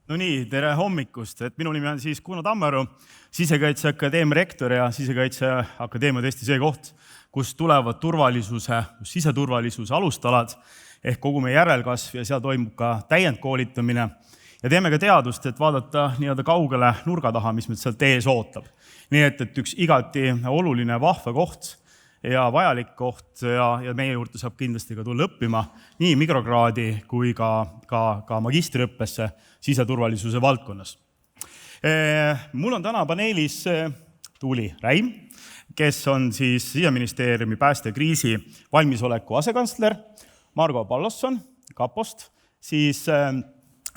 No nii, tere hommikust. Minu nimi on siis Kuno Tammeru, Sisekaitseakadeemia rektor ja Sisekaitseakadeemia tõesti see koht, kus tulevad siseturvalisuse alustalad ehk kogu meie järelkasv ja seal toimub ka täiendkoolitamine. Ja teeme ka teadust, et vaadata nii-öelda kaugele nurga taha, mis meid sealt ees ootab. Nii et üks igati oluline vahva koht ja vajalik koht ja meie juurde saab kindlasti ka tulla õppima nii mikrokraadi kui ka magistriõppesse siseturvalisuse valdkonnas. Mul on täna paneelis Tuuli Räim, kes on siis Siseministeeriumi päästekriisi valmisoleku asekantsler, Margo Pallosson Kapost, siis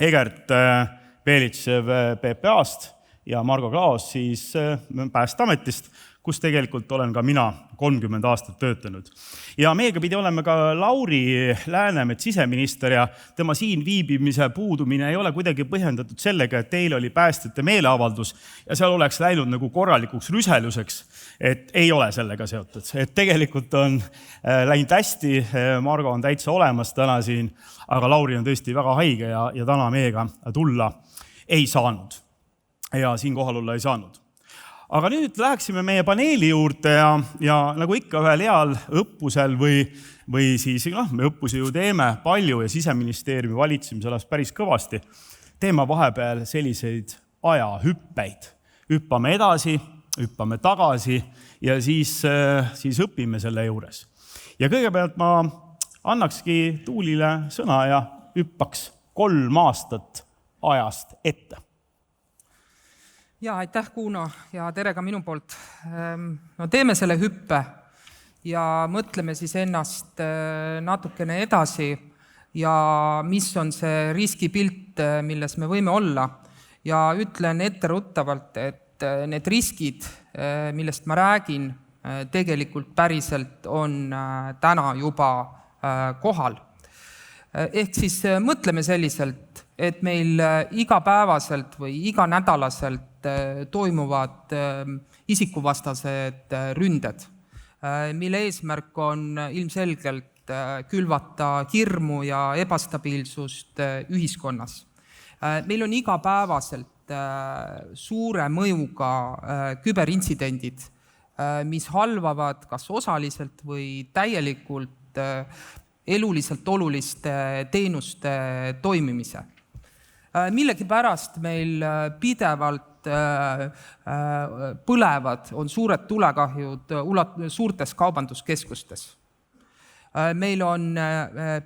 Egert Belitšev PPA-st ja Margo Klaos siis Päästeametist, kus tegelikult olen ka mina 30 aastat töötanud. Ja meiega pidi olema ka Lauri Läänemets, siseminister, ja tema siin viibimise puudumine ei ole kuidagi põhjendatud sellega, et teil oli päästjate meeleavaldus ja seal oleks läinud nagu korralikuks rüseluseks, et ei ole sellega seotud. Et tegelikult on läinud hästi, Margo on täitsa olemas täna siin, aga Lauri on tõesti väga haige ja täna meiega tulla ei saanud. Ja siin kohal olla ei saanud. Aga nüüd läheksime meie paneeli juurde ja nagu ikka ühel heal õppusel või siis, me õppusi ju teeme palju ja Siseministeeriumi valitsemisalas päris kõvasti, teeme vahepeal selliseid ajahüppeid. Hüppame edasi, hüppame tagasi ja siis õpime selle juures. Ja kõigepealt ma annakski Tuulile sõna ja hüppaks 3 aastat ajast ette. Ja aitäh, Kuno, ja tere ka minu poolt. No teeme selle hüppe ja mõtleme siis ennast natukene edasi ja mis on see riskipilt, milles me võime olla. Ja ütlen etteruttavalt, et need riskid, millest ma räägin, tegelikult päriselt on täna juba kohal. Ehk siis mõtleme selliselt, et meil igapäevaselt või iganädalaselt toimuvad isikuvastased ründed, mille eesmärk on ilmselgelt külvata hirmu ja ebastabiilsust ühiskonnas. Meil on igapäevaselt suure mõjuga küberintsidendid, mis halvavad kas osaliselt või täielikult eluliselt oluliste teenuste toimimise. Millegipärast meil pidevalt põlevad on suured tulekahjud suurtes kaubanduskeskustes. Meil on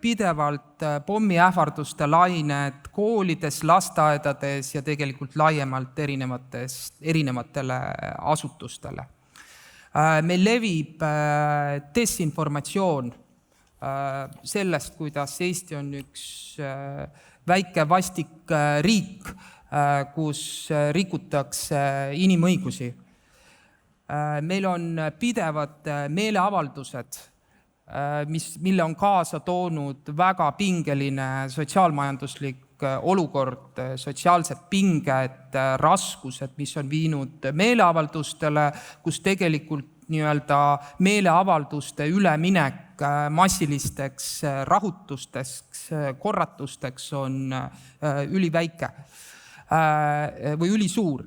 pidevalt pommiähvarduste lained koolides, lasteaedades ja tegelikult laiemalt erinevatele asutustele. Meil levib desinformatsioon sellest, kuidas Eesti on üks väike vastik riik, kus rikutakse inimõigusi. Meil on pidevad meeleavaldused, mille on kaasa toonud väga pingeline sotsiaalmajanduslik olukord, sotsiaalsed pinged, raskused, mis on viinud meeleavaldustele, kus tegelikult meeleavalduste üleminek massilisteks rahutusteks, korratusteks on üliväike või ülisuur.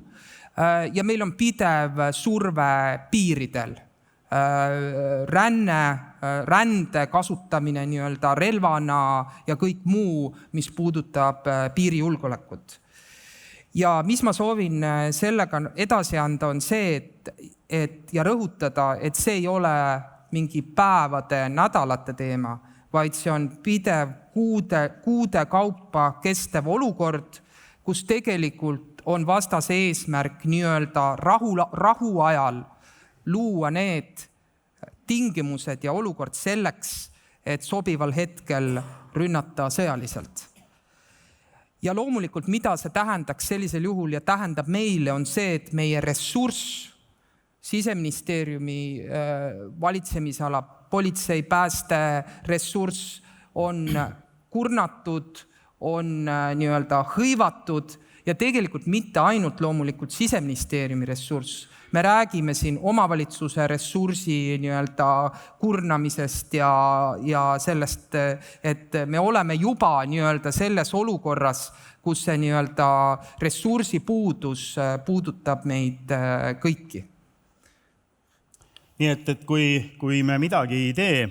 Ja meil on pidev surve piiridel. Rände kasutamine relvana ja kõik muu, mis puudutab piirijulgeolekut. Ja mis ma soovin sellega edasi anda, on see, ja rõhutada, et see ei ole mingi päevade, nädalate teema, vaid see on pidev kuude kaupa kestev olukord, kus tegelikult on vastase eesmärk rahu ajal luua need tingimused ja olukord selleks, et sobival hetkel rünnata sõjaliselt. Ja loomulikult, mida see tähendaks sellisel juhul ja tähendab meile, on see, et meie ressurss, Siseministeeriumi valitsemisala, politsei, pääste ressurss on kurnatud, on hõivatud ja tegelikult mitte ainult loomulikult Siseministeeriumi ressurss. Me räägime siin omavalitsuse ressursi nii-öelda kurnamisest ja sellest, et me oleme juba nii-öelda selles olukorras, kus see nii-öelda ressursi puudus puudutab meid kõiki. Nii et kui me midagi ei tee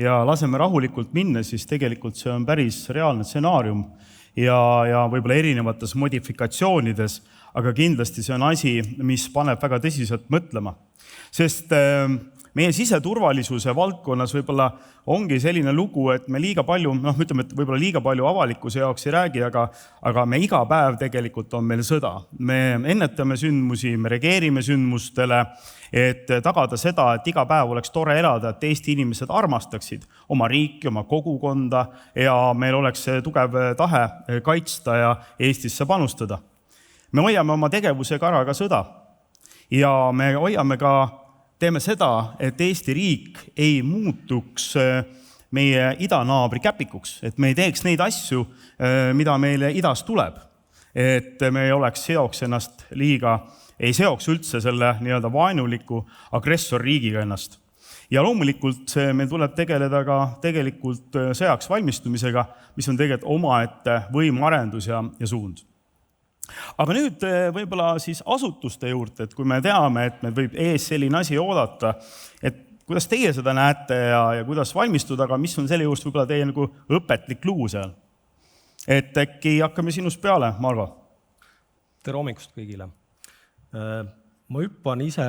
ja laseme rahulikult minna, siis tegelikult see on päris reaalne stsenaarium ja võib-olla erinevates modifikatsioonides, aga kindlasti see on asi, mis paneb väga tõsiselt mõtlema. Sest meie siseturvalisuse valdkonnas võib-olla ongi selline lugu, et me liiga palju, ütleme, et võib-olla liiga palju avalikkuse jaoks ei räägi, aga me iga päev tegelikult on meil sõda. Me ennetame sündmusi, me reageerime sündmustele, et tagada seda, et iga päev oleks tore elada, et Eesti inimesed armastaksid oma riiki, oma kogukonda ja meil oleks tugev tahe kaitsta ja Eestisse panustada. Me hoiame oma tegevusega ära ka sõda ja me teeme seda, et Eesti riik ei muutuks meie idanaabri käpikuks, et me ei teeks neid asju, mida meile idast tuleb, et me ei seoks üldse selle nii-öelda vaenuliku agressorriigiga ennast. Ja loomulikult meil tuleb tegeleda ka tegelikult sõjaks valmistumisega, mis on tegelikult omaette võimuarendus ja suund. Aga nüüd võib-olla siis asutuste juurde, et kui me teame, et meil võib ees selline asi oodata, et kuidas teie seda näete ja kuidas valmistuda, aga mis on selle juurde võib-olla teie nagu õpetlik lugu seal? Et äkki hakkame sinust peale, Margo? Tere hommikust kõigile. Ma hüppan ise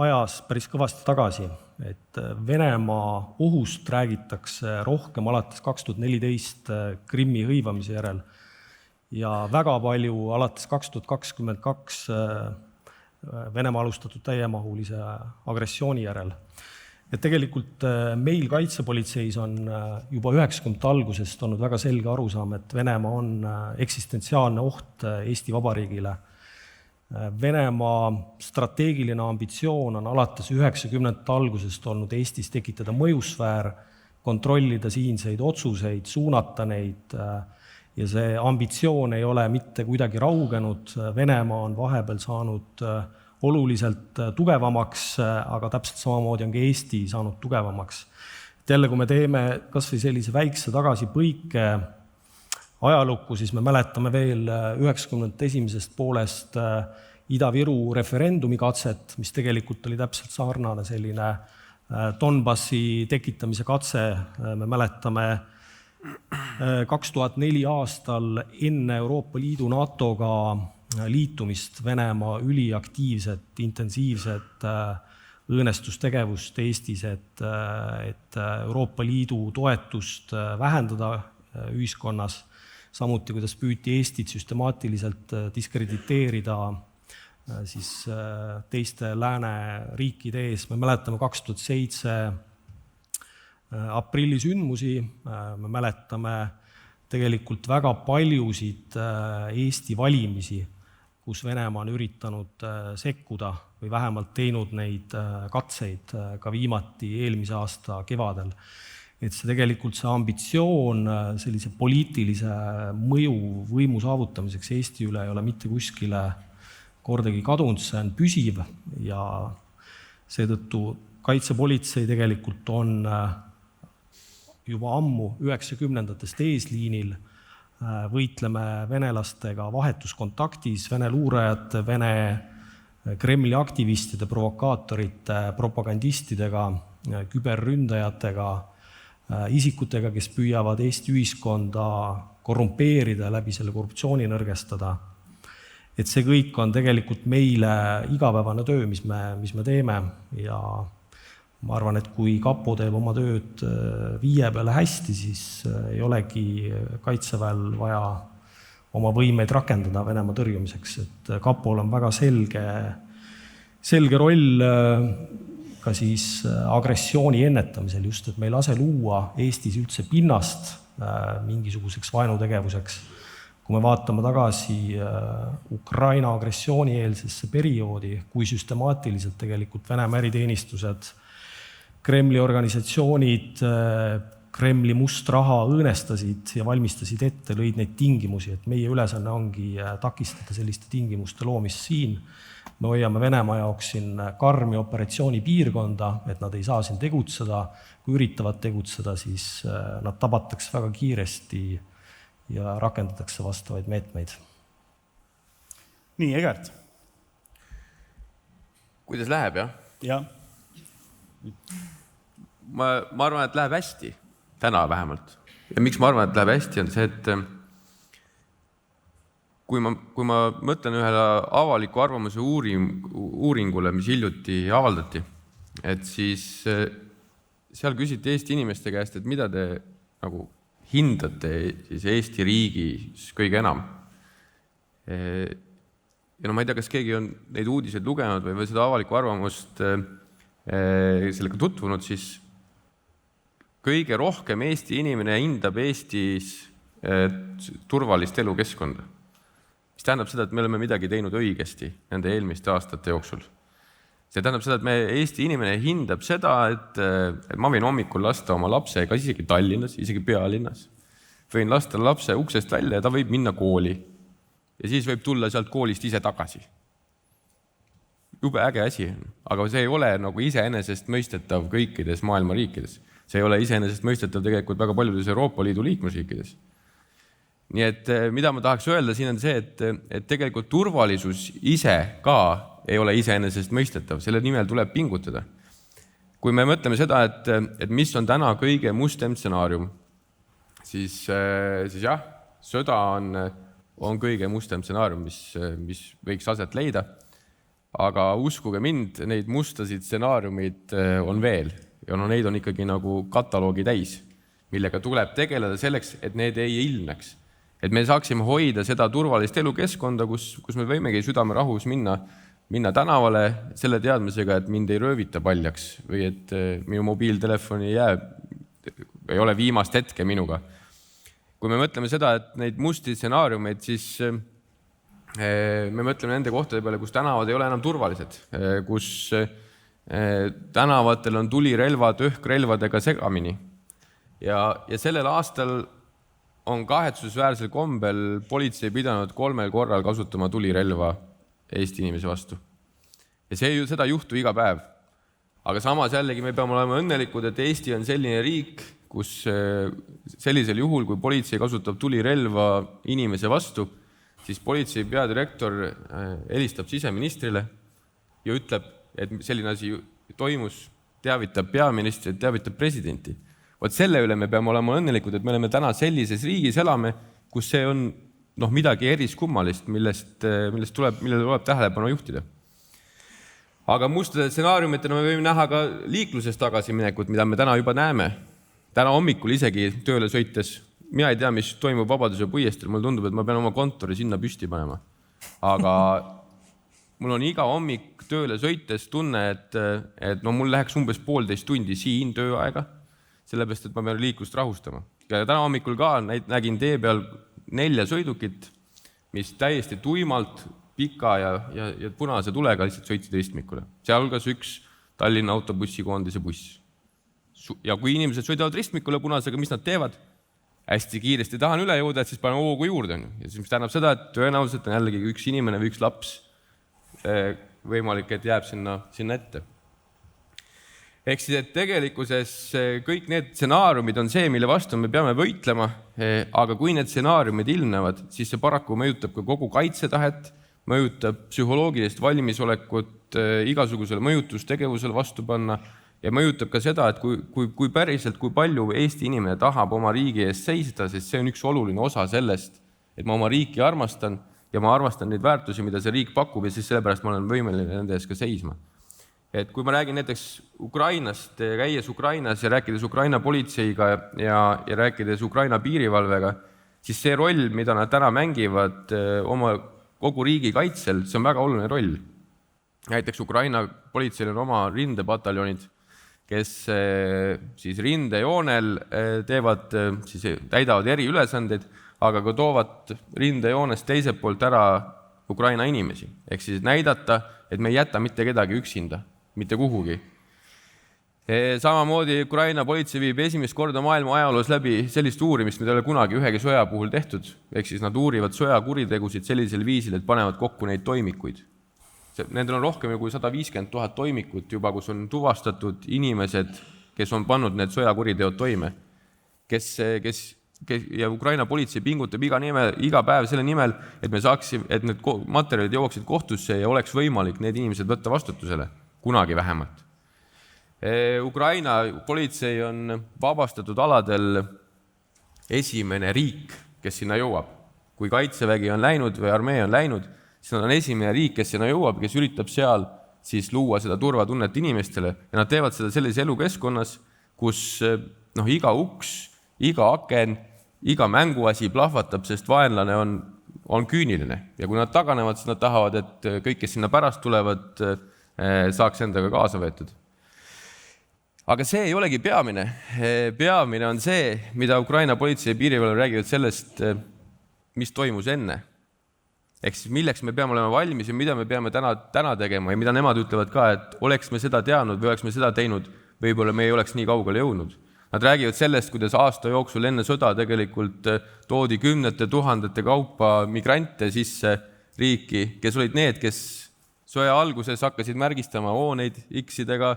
ajas päris kõvasti tagasi, et Venemaa ohust räägitakse rohkem alates 2014 Krimmi hõivamise järel ja väga palju alates 2022 Venemaa alustatud täiemahulise agressiooni järel. Et tegelikult meil kaitsepolitseis on juba 90 algusest olnud väga selge arusaam, et Venemaa on eksistentsiaalne oht Eesti Vabariigile. Venemaa strateegiline ambitsioon on alates 90 algusest olnud Eestis tekitada mõjusfäär, kontrollida siinseid otsuseid, suunata neid ja see ambitsioon ei ole mitte kuidagi raugenud. Venemaa on vahepeal saanud oluliselt tugevamaks, aga täpselt samamoodi on ka Eesti saanud tugevamaks. Jälle, kui me teeme kas või sellise väikse tagasipõike ajalukku, siis me mäletame veel 91. poolest Ida-Viru referendumi katset, mis tegelikult oli täpselt sarnane selline Donbassi tekitamise katse. Me mäletame 2004 aastal enne Euroopa Liidu NATOga liitumist Venemaa üliaktiivset, intensiivset õõnestustegevust Eestis, et Euroopa Liidu toetust vähendada ühiskonnas. Samuti, kuidas püüti Eestit süstemaatiliselt diskrediteerida siis teiste lääne riikide ees. Me mäletame 2007 aprilli sündmusi, me mäletame tegelikult väga paljusid Eesti valimisi, kus Venemaa on üritanud sekkuda või vähemalt teinud neid katseid ka viimati eelmise aasta kevadel. Et see tegelikult see ambitsioon sellise poliitilise mõju võimu saavutamiseks Eesti üle ei ole mitte kuskile kordagi kadunud, see on püsiv ja seetõttu kaitsepolitsei tegelikult on juba ammu 90-ndatest eesliinil, võitleme venelastega vahetuskontaktis, Vene luurajate, Vene Kremli aktivistide, provokaatorite, propagandistidega, küberründajatega, isikutega, kes püüavad Eesti ühiskonda korrumpeerida läbi selle korruptsiooni nõrgestada. Et see kõik on tegelikult meile igapäevane töö, mis me teeme ja ma arvan, et kui kapo teeb oma tööd 5 peale hästi, siis ei olegi kaitseväel vaja oma võimeid rakendada Venemaa tõrjumiseks. Et kapol on väga selge roll ka siis agressiooni ennetamisel just, et me ei lase luua Eestis üldse pinnast mingisuguseks vaenutegevuseks. Kui me vaatame tagasi Ukraina agressiooni eelsesse perioodi, kui süstemaatiliselt tegelikult Venemaa eriteenistused, Kremli organisatsioonid Kremli must raha õõnestasid ja valmistasid ette, lõid neid tingimusi, et meie ülesanne ongi takistada selliste tingimuste loomist siin. Me hoiame Venemaa jaoks siin karmi operatsioonipiirkonda, et nad ei saa siin tegutseda. Kui üritavad tegutseda, siis nad tabatakse väga kiiresti ja rakendatakse vastavaid meetmeid. Nii, Egert. Kuidas läheb, jah? Jah. Ma arvan, et läheb hästi. Täna vähemalt. Ja miks ma arvan, et läheb hästi, on see, et kui ma mõtlen ühele avaliku arvamuse uuringule, mis hiljuti avaldati, et siis seal küsiti Eesti inimeste käest, et mida te nagu hindate siis Eesti riigis kõige enam. Ja no ma ei tea, kas keegi on neid uudiseid lugenud või seda avalikku arvamust sellega tutvunud, siis kõige rohkem Eesti inimene hindab Eestis turvalist elukeskkonda. Mis tähendab seda, et me oleme midagi teinud õigesti nende eelmiste aastate jooksul. See tähendab seda, et Eesti inimene hindab seda, et ma võin hommikul lasta oma lapse, ka isegi Tallinnas, isegi pealinnas. Võin lasta lapse uksest välja ja ta võib minna kooli. Ja siis võib tulla sealt koolist ise tagasi. Jube äge asi, aga see ei ole nagu iseenesest mõistetav kõikides maailma riikides. See ei ole iseenesest mõistetav tegelikult väga paljudes Euroopa Liidu liikmesriikides. Nii et mida ma tahaks öelda siin on see, et tegelikult turvalisus ise ka ei ole iseenesest mõistetav. Selle nimel tuleb pingutada. Kui me mõtleme seda, et mis on täna kõige mustem stsenaarium, siis jah, sõda on kõige mustem stsenaarium, mis võiks aset leida. Aga uskuge mind, neid mustasid stsenaariumid on veel. Ja neid on ikkagi nagu kataloogi täis, millega tuleb tegeleda selleks, et need ei ilmneks. Et me saaksime hoida seda turvalist elukeskkonda, kus me võimegi südamerahus minna tänavale selle teadmisega, et mind ei röövita paljaks või et minu mobiiltelefoni ei ole viimast hetke minuga. Kui me mõtleme seda, et neid musti stsenaariumeid, siis me mõtleme nende kohtade peale, kus tänavad ei ole enam turvalised, kus tänavatel on tulirelvad õhkrelvadega segamini. Ja sellel aastal on kahetsusväärsel kombel politsei pidanud 3 korral kasutama tulirelva Eesti inimese vastu. Ja seda juhtu iga päev. Aga samas jällegi me peame olema õnnelikud, et Eesti on selline riik, kus sellisel juhul, kui politsei kasutab tulirelva inimese vastu, siis politsei peadirektor helistab siseministrile ja ütleb, et selline asi toimus, teavitab peaministrit, teavitab presidenti. Vaat selle üle me peame olema õnnelikud, et me oleme täna sellises riigis elame, kus see on midagi eriskummalist, millele tuleb tähelepanu juhtida. Aga mustade stsenaariumitena me võime näha ka liikluses tagasiminekut, mida me täna juba näeme. Täna hommikul isegi tööle sõites, mina ei tea, mis toimub Vabaduse puiesteel, mulle tundub, et ma pean oma kontori sinna püsti panema. Aga mul on iga hommik tööle sõites tunne, et mul läheks umbes 1,5 tundi siin tööaega, sellepärast, et ma pean liiklust rahustama. Ja täna hommikul ka nägin tee peal 4 sõidukit, mis täiesti tuimalt, pika ja punase tulega lihtsalt sõitsid ristmikule. Sealhulgas üks Tallinna autobussikoondise buss. Ja kui inimesed sõidavad ristmikule punasega, mis nad teevad? Hästi kiiresti tahan üle jõuda, et siis panen hoogu juurde. Ja siis mis tähendab seda, et tõenäoliselt on jällegi üks inimene või üks laps võimalik, et jääb sinna ette. Ehk siis, et tegelikkuses kõik need stsenaariumid on see, mille vastu me peame võitlema, aga kui need stsenaariumid ilmnevad, siis see paraku mõjutab ka kogu kaitsetahet, mõjutab psühholoogilist valmisolekut igasugusele mõjutustegevusele vastu panna ja mõjutab ka seda, et kui päriselt, kui palju Eesti inimene tahab oma riigi eest seista, sest see on üks oluline osa sellest, et ma oma riiki armastan ja ma armastan neid väärtusi, mida see riik pakub ja siis sellepärast ma olen võimeline nende eest ka seisma. Et kui ma räägin näiteks Ukrainast, käies Ukrainas ja rääkides Ukraina politseiga ja rääkides Ukraina piirivalvega, siis see roll, mida nad täna mängivad oma kogu riigi kaitsel, see on väga oluline roll. Näiteks Ukraina politseil on oma rindepataljonid, kes siis rindejoonel täidavad eri ülesandeid, aga ka toovad rindejoonest teiselt poolt ära Ukraina inimesi. Ehk siis näidata, et me ei jäta mitte kedagi üksinda. Mitte kuhugi. Samamoodi Ukraina politsei viib esimest korda maailma ajaloos läbi sellist uurimist, mida ei ole kunagi ühegi sõja puhul tehtud. Ehk siis nad uurivad sõjakuritegusid sellisel viisil, et panevad kokku neid toimikuid. Nendel on rohkem kui 150 000 toimikut juba, kus on tuvastatud inimesed, kes on pannud need sõjakuriteod toime. Ja Ukraina politsei pingutab iga päev selle nimel, et me saaksime, et need materjalid jõuaksid kohtusse ja oleks võimalik need inimesed võtta vastutusele, kunagi vähemalt. Ukraina politsei on vabastatud aladel esimene riik, kes sinna jõuab. Kui kaitsevägi on läinud või armee on läinud, siis on esimene riik, kes sinna jõuab, kes üritab seal siis luua seda turvatunnet inimestele. Ja nad teevad seda sellises elukeskkonnas, kus iga uks, iga aken, iga mänguasi plahvatab, sest vaenlane on küüniline. Ja kui nad taganevad, siis nad tahavad, et kõik, kes sinna pärast tulevad, saaks endaga kaasa võetud. Aga see ei olegi peamine. Peamine on see, mida Ukraina politsei ja piirivalve räägivad sellest, mis toimus enne. Ehk siis milleks me peame olema valmis ja mida me peame täna tegema ja mida nemad ütlevad ka, et oleks me seda teadnud või oleks me seda teinud, võib-olla me ei oleks nii kaugele jõudnud. Nad räägivad sellest, kuidas aasta jooksul enne sõda tegelikult toodi 10 000 kaupa migrante sisse riiki, kes olid need, kes sõja alguses hakkasid märgistama hooneid X-idega,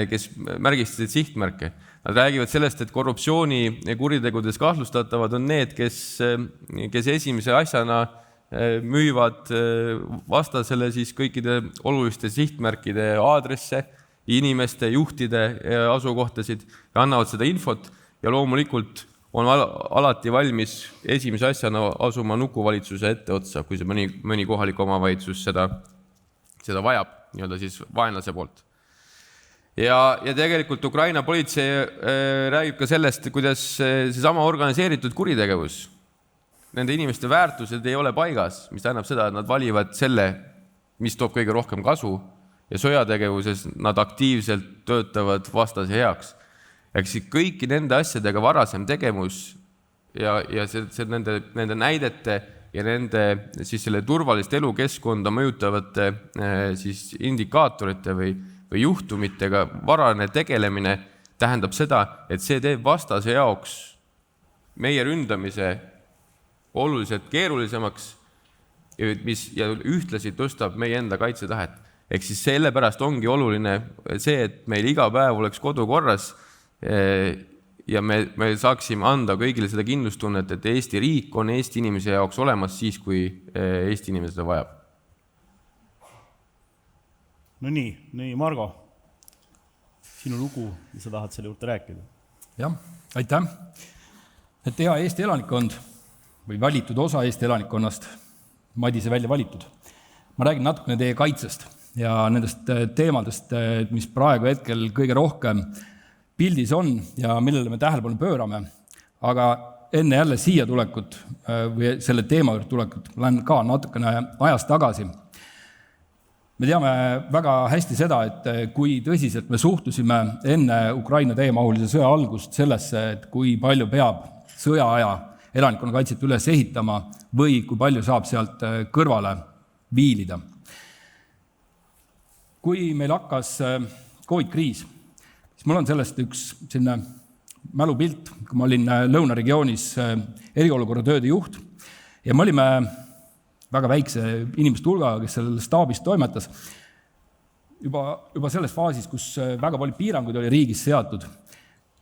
kes märgistasid sihtmärke. Nad räägivad sellest, et korruptsiooni kuritegudes kahtlustatavad on need, kes esimese asjana müüvad vastasele siis kõikide oluliste sihtmärkide aadresse, inimeste, juhtide asukohtasid ja annavad seda infot ja loomulikult on alati valmis esimese asjana asuma nukuvalitsuse etteotsa, kui see mõni kohalik omavalitsus seda vajab, nii-öelda siis vaenlase poolt. Ja tegelikult Ukraina politsei räägib ka sellest, kuidas seesama organiseeritud kuritegevus, nende inimeste väärtused ei ole paigas, mis tähendab seda, et nad valivad selle, mis toob kõige rohkem kasu ja sõjategevuses nad aktiivselt töötavad vastase heaks. Ehk siis kõiki nende asjadega varasem tegevus ja nende näidete ja nende siis selle turvalist elukeskkonda mõjutavate siis indikaatorite või juhtumitega varane tegelemine tähendab seda, et see teeb vastase jaoks meie ründamise oluliselt keerulisemaks ja ühtlasi tõstab meie enda kaitsetahet. Ehk siis sellepärast ongi oluline see, et meil iga päev oleks kodu korras ja me saaksime anda kõigile seda kindlustunnet, et Eesti riik on Eesti inimese jaoks olemas siis, kui Eesti inimene seda vajab. No nii, Margo, sinu lugu, mis sa tahad selle juurde rääkida? Jah, aitäh. Et hea Eesti elanikkond või valitud osa Eesti elanikkonnast, Madise välja valitud. Ma räägin natukene teie kaitsest ja nendest teemadest, mis praegu hetkel kõige rohkem pildis on ja millele me tähelepanu pöörame. Aga enne jälle siia tulekut või selle teema juurde tulekut, lähen ka natukene ajas tagasi. Me teame väga hästi seda, et kui tõsiselt me suhtusime enne Ukraina täiemahulise sõja algust sellesse, et kui palju peab sõjaaja elanikkonnakaitset üles ehitama või kui palju saab sealt kõrvale viilida. Kui meil hakkas COVID-kriis, siis mul on sellest üks selline mälupilt, kui ma olin lõunaregioonis eriolukorra tööde juht ja me olime väga väikse inimeste hulgaga, kes sellel staabis toimetas, juba selles faasis, kus väga palju piiranguid oli riigis seatud.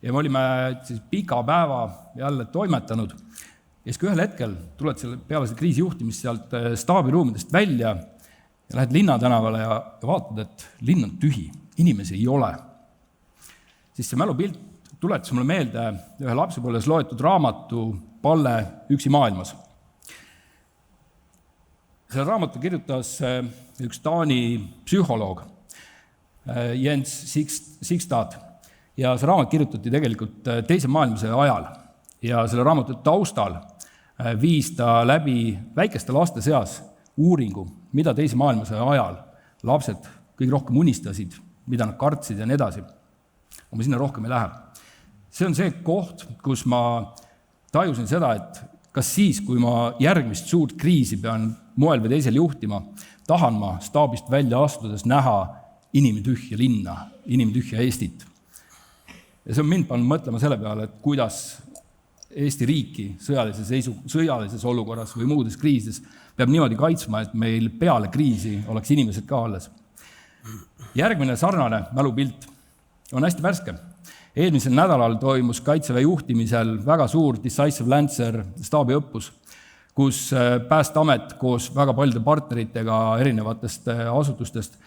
Ja me olime siis pika päeva jälle toimetanud. Ja siis kui ühel hetkel tuled selle peale seda kriisijuhtimist sealt staabiruumidest välja ja lähed linnatänavale ja vaatad, et linn on tühi, inimesi ei ole. Siis see mälupilt tuletas mulle meelde ühe lapsepõlves loetud raamatu Palle üksi maailmas. Selle raamatu kirjutas üks Taani psühholoog Jens Sikstad ja see raamat kirjutati tegelikult teise maailmasõja ajal ja selle raamatu taustal viis ta läbi väikeste laste seas uuringu, mida teise maailmasõja ajal lapsed kõige rohkem unistasid, mida nad kartsid ja nii edasi. Aga ma sinna rohkem ei lähe. See on see koht, kus ma tajusin seda, et kas siis, kui ma järgmist suurt kriisi pean moel või teisel juhtima, tahan ma staabist välja astudes näha inimtühja linna, inimtühja Eestit. Ja see on mind pannud mõtlema selle peale, et kuidas Eesti riiki sõjalises olukorras või muudes kriisides peab niimoodi kaitsma, et meil peale kriisi oleks inimesed ka alles. Järgmine sarnane mälupilt on hästi värske. Eelmisel nädalal toimus Kaitseväe juhtimisel väga suur Decisive Lancer staabiõppus, kus Päästeamet koos väga paljude partneritega erinevatest asutustest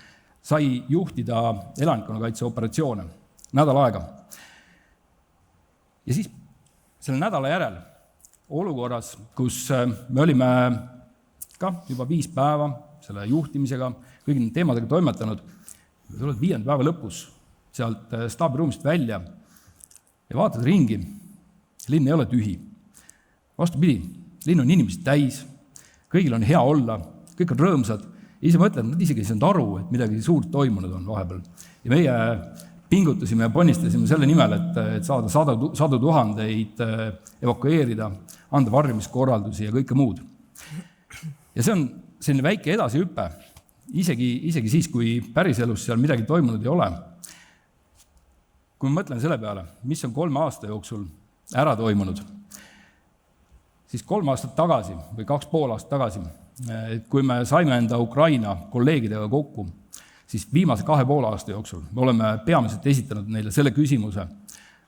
sai juhtida elanikkonnakaitse operatsioone nädal aega. Ja siis selle nädala järel olukorras, kus me olime ka juba 5 päeva selle juhtimisega, kõigi need teemadega toimetanud, tuled 5. päeva lõpus sealt staabiruumist välja ja vaatad ringi, linn ei ole tühi. Vastupidi, linn on inimesed täis, kõigil on hea olla, kõik on rõõmsad. Ja ise mõtled, nad isegi ei saanud aru, et midagi suurt toimunud on vahepeal. Ja meie pingutasime ja ponnistasime selle nimel, et saada sadu tuhandeid evakueerida, anda varjumiskorraldusi ja kõike muud. Ja see on selline väike edasihüpe, isegi siis, kui päriselus seal midagi toimunud ei ole. Kui ma mõtlen selle peale, mis on 3 aasta jooksul ära toimunud, siis 3 aastat tagasi või 2,5 aastat tagasi, kui me saime enda Ukraina kolleegidega kokku, siis viimase 2,5 aasta jooksul me oleme peamiselt esitanud neile selle küsimuse,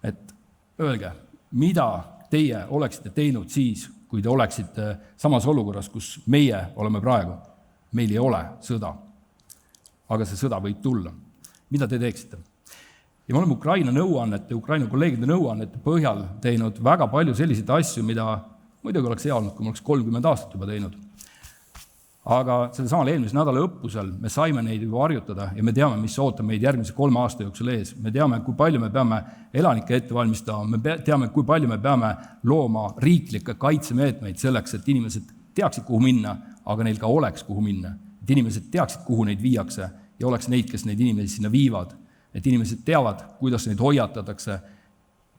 et öelge, mida teie oleksite teinud siis, kui te oleksite samas olukorras, kus meie oleme praegu. Meil ei ole sõda, aga see sõda võib tulla. Mida te teeksite? Ja me oleme Ukraina kolleegide nõuannete põhjal teinud väga palju selliseid asju, mida muidugi oleks hea olnud, kui me oleks 30 aastat juba teinud. Aga selle samal eelmise nädala õppusel me saime neid juba harjutada ja me teame, mis ootab meid järgmise 3 aasta jooksul ees. Me teame, kui palju me peame elanikke ette valmistama, me teame, kui palju me peame looma riiklikke kaitsemeetmeid selleks, et inimesed teaksid, kuhu minna, aga neil ka oleks, kuhu minna. Et inimesed teaksid, kuhu neid viiakse ja oleks neid, kes neid inimesi sinna viivad. Et inimesed teavad, kuidas neid hoiatatakse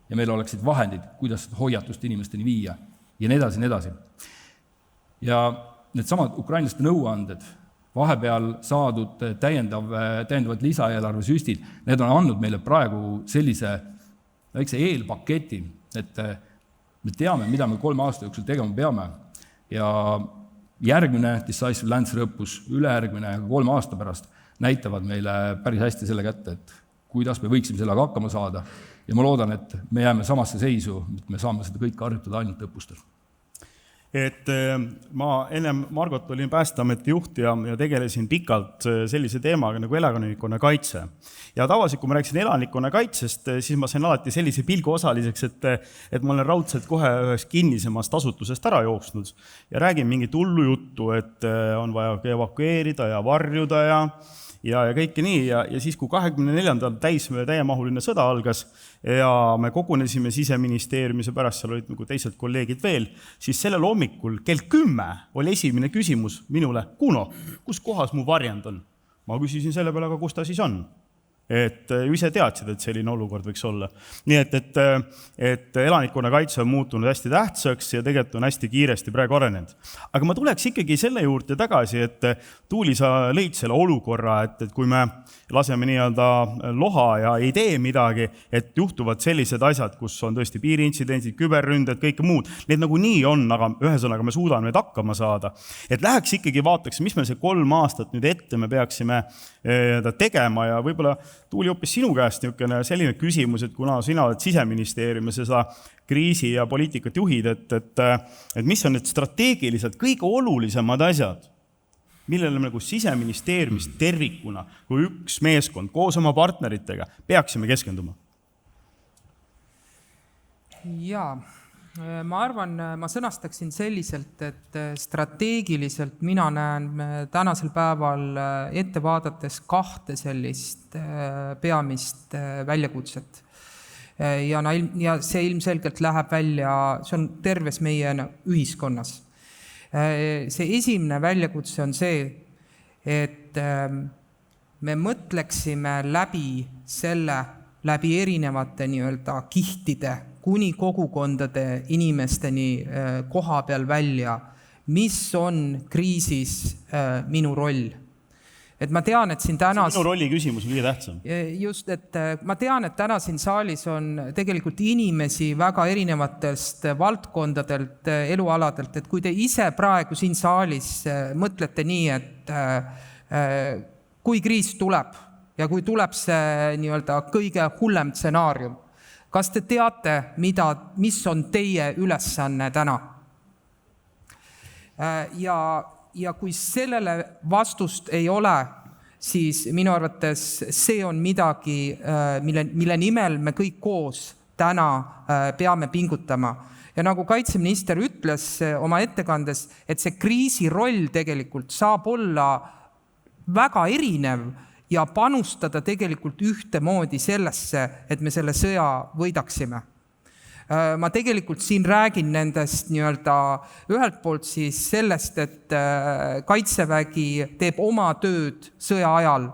ja meil oleksid vahendid, kuidas hoiatust inimesteni viia ja nii edasi, nii edasi. Ja need samad ukrainlaste nõuanded, vahepeal saadud täiendavad lisaeelarve süstid, need on andnud meile praegu sellise väikse eelpaketi, et me teame, mida me 3 aasta jooksul tegema peame. Ja järgmine Decisive Lancer õppus, ülejärgmine 3 aasta pärast näitavad meile päris hästi selle kätte, et kuidas me võiksime sellega hakkama saada. Ja ma loodan, et me jääme samasse seisu, et me saame seda kõik harjutada ainult õppustel. Et ma ennem Margot olin Päästeameti juht ja tegelesin pikalt sellise teemaga nagu elanikkonna kaitse. Ja tavaliselt, kui ma rääkisin elanikkonna kaitsest, siis ma sain alati sellise pilgu osaliseks, et ma olen raudselt kohe üheks kinnisemast asutusest ära jooksnud ja räägin mingit hullu juttu, et on vaja evakueerida ja varjuda ja kõike nii. Ja siis, kui 24. täiemahuline sõda algas ja me kogunesime Siseministeeriumis ja pärast seal olid nagu teised kolleegid veel, siis sellel hommikul kell 10 oli esimene küsimus minule, Kuno, kus kohas mu varjend on? Ma küsisin selle peale, aga kus ta siis on? Et ise teadsid, et selline olukord võiks olla. Nii et elanikkonna kaitse on muutunud hästi tähtsaks ja tegelikult on hästi kiiresti praegu arenenud. Aga ma tuleks ikkagi selle juurde tagasi, et Tuuli, sa lõid selle olukorra, et kui me laseme nii-öelda loha ja ei tee midagi, et juhtuvad sellised asjad, kus on tõesti piiriintsidentsid, küberründed, kõik muud. Need nagu nii on, aga ühesõnaga me suudame need hakkama saada. Et läheks ikkagi vaataks, mis me see 3 aastat nüüd ette me peaksime tegema ja võib-olla Tuuli hoopis sinu käest selline küsimus, et kuna sina oled Siseministeeriumis ja sa kriisi ja poliitikat juhid, et mis on need strateegiliselt kõige olulisemad asjad, millele me nagu Siseministeeriumis tervikuna, kui üks meeskond koos oma partneritega peaksime keskenduma? Jaa, ma arvan, ma sõnastaksin selliselt, et strateegiliselt mina näen tänasel päeval ette vaadates 2 sellist peamist väljakutset. Ja see ilmselgelt läheb välja, see on terves meie ühiskonnas. See esimene väljakutse on see, et me mõtleksime läbi erinevate nii-öelda kihtide kuni kogukondade inimesteni koha peal välja, mis on kriisis minu roll. et ma tean, et siin täna... Minu rolli küsimus on kõige tähtsam. Just, et ma tean, et täna siin saalis on tegelikult inimesi väga erinevatest valdkondadelt, elualadelt, et kui te ise praegu siin saalis mõtlete nii, et kui kriis tuleb ja kui tuleb see nii-öelda kõige hullem stsenaarium, kas te teate, mis on teie ülesanne täna? Ja kui sellele vastust ei ole, siis minu arvates see on midagi, mille nimel me kõik koos täna peame pingutama. Ja nagu kaitseminister ütles oma ettekandes, et see kriisi roll tegelikult saab olla väga erinev ja panustada tegelikult ühtemoodi sellesse, et me selle sõja võidaksime. Ma tegelikult siin räägin nendest nii-öelda ühelt poolt siis sellest, et Kaitsevägi teeb oma tööd sõja ajal,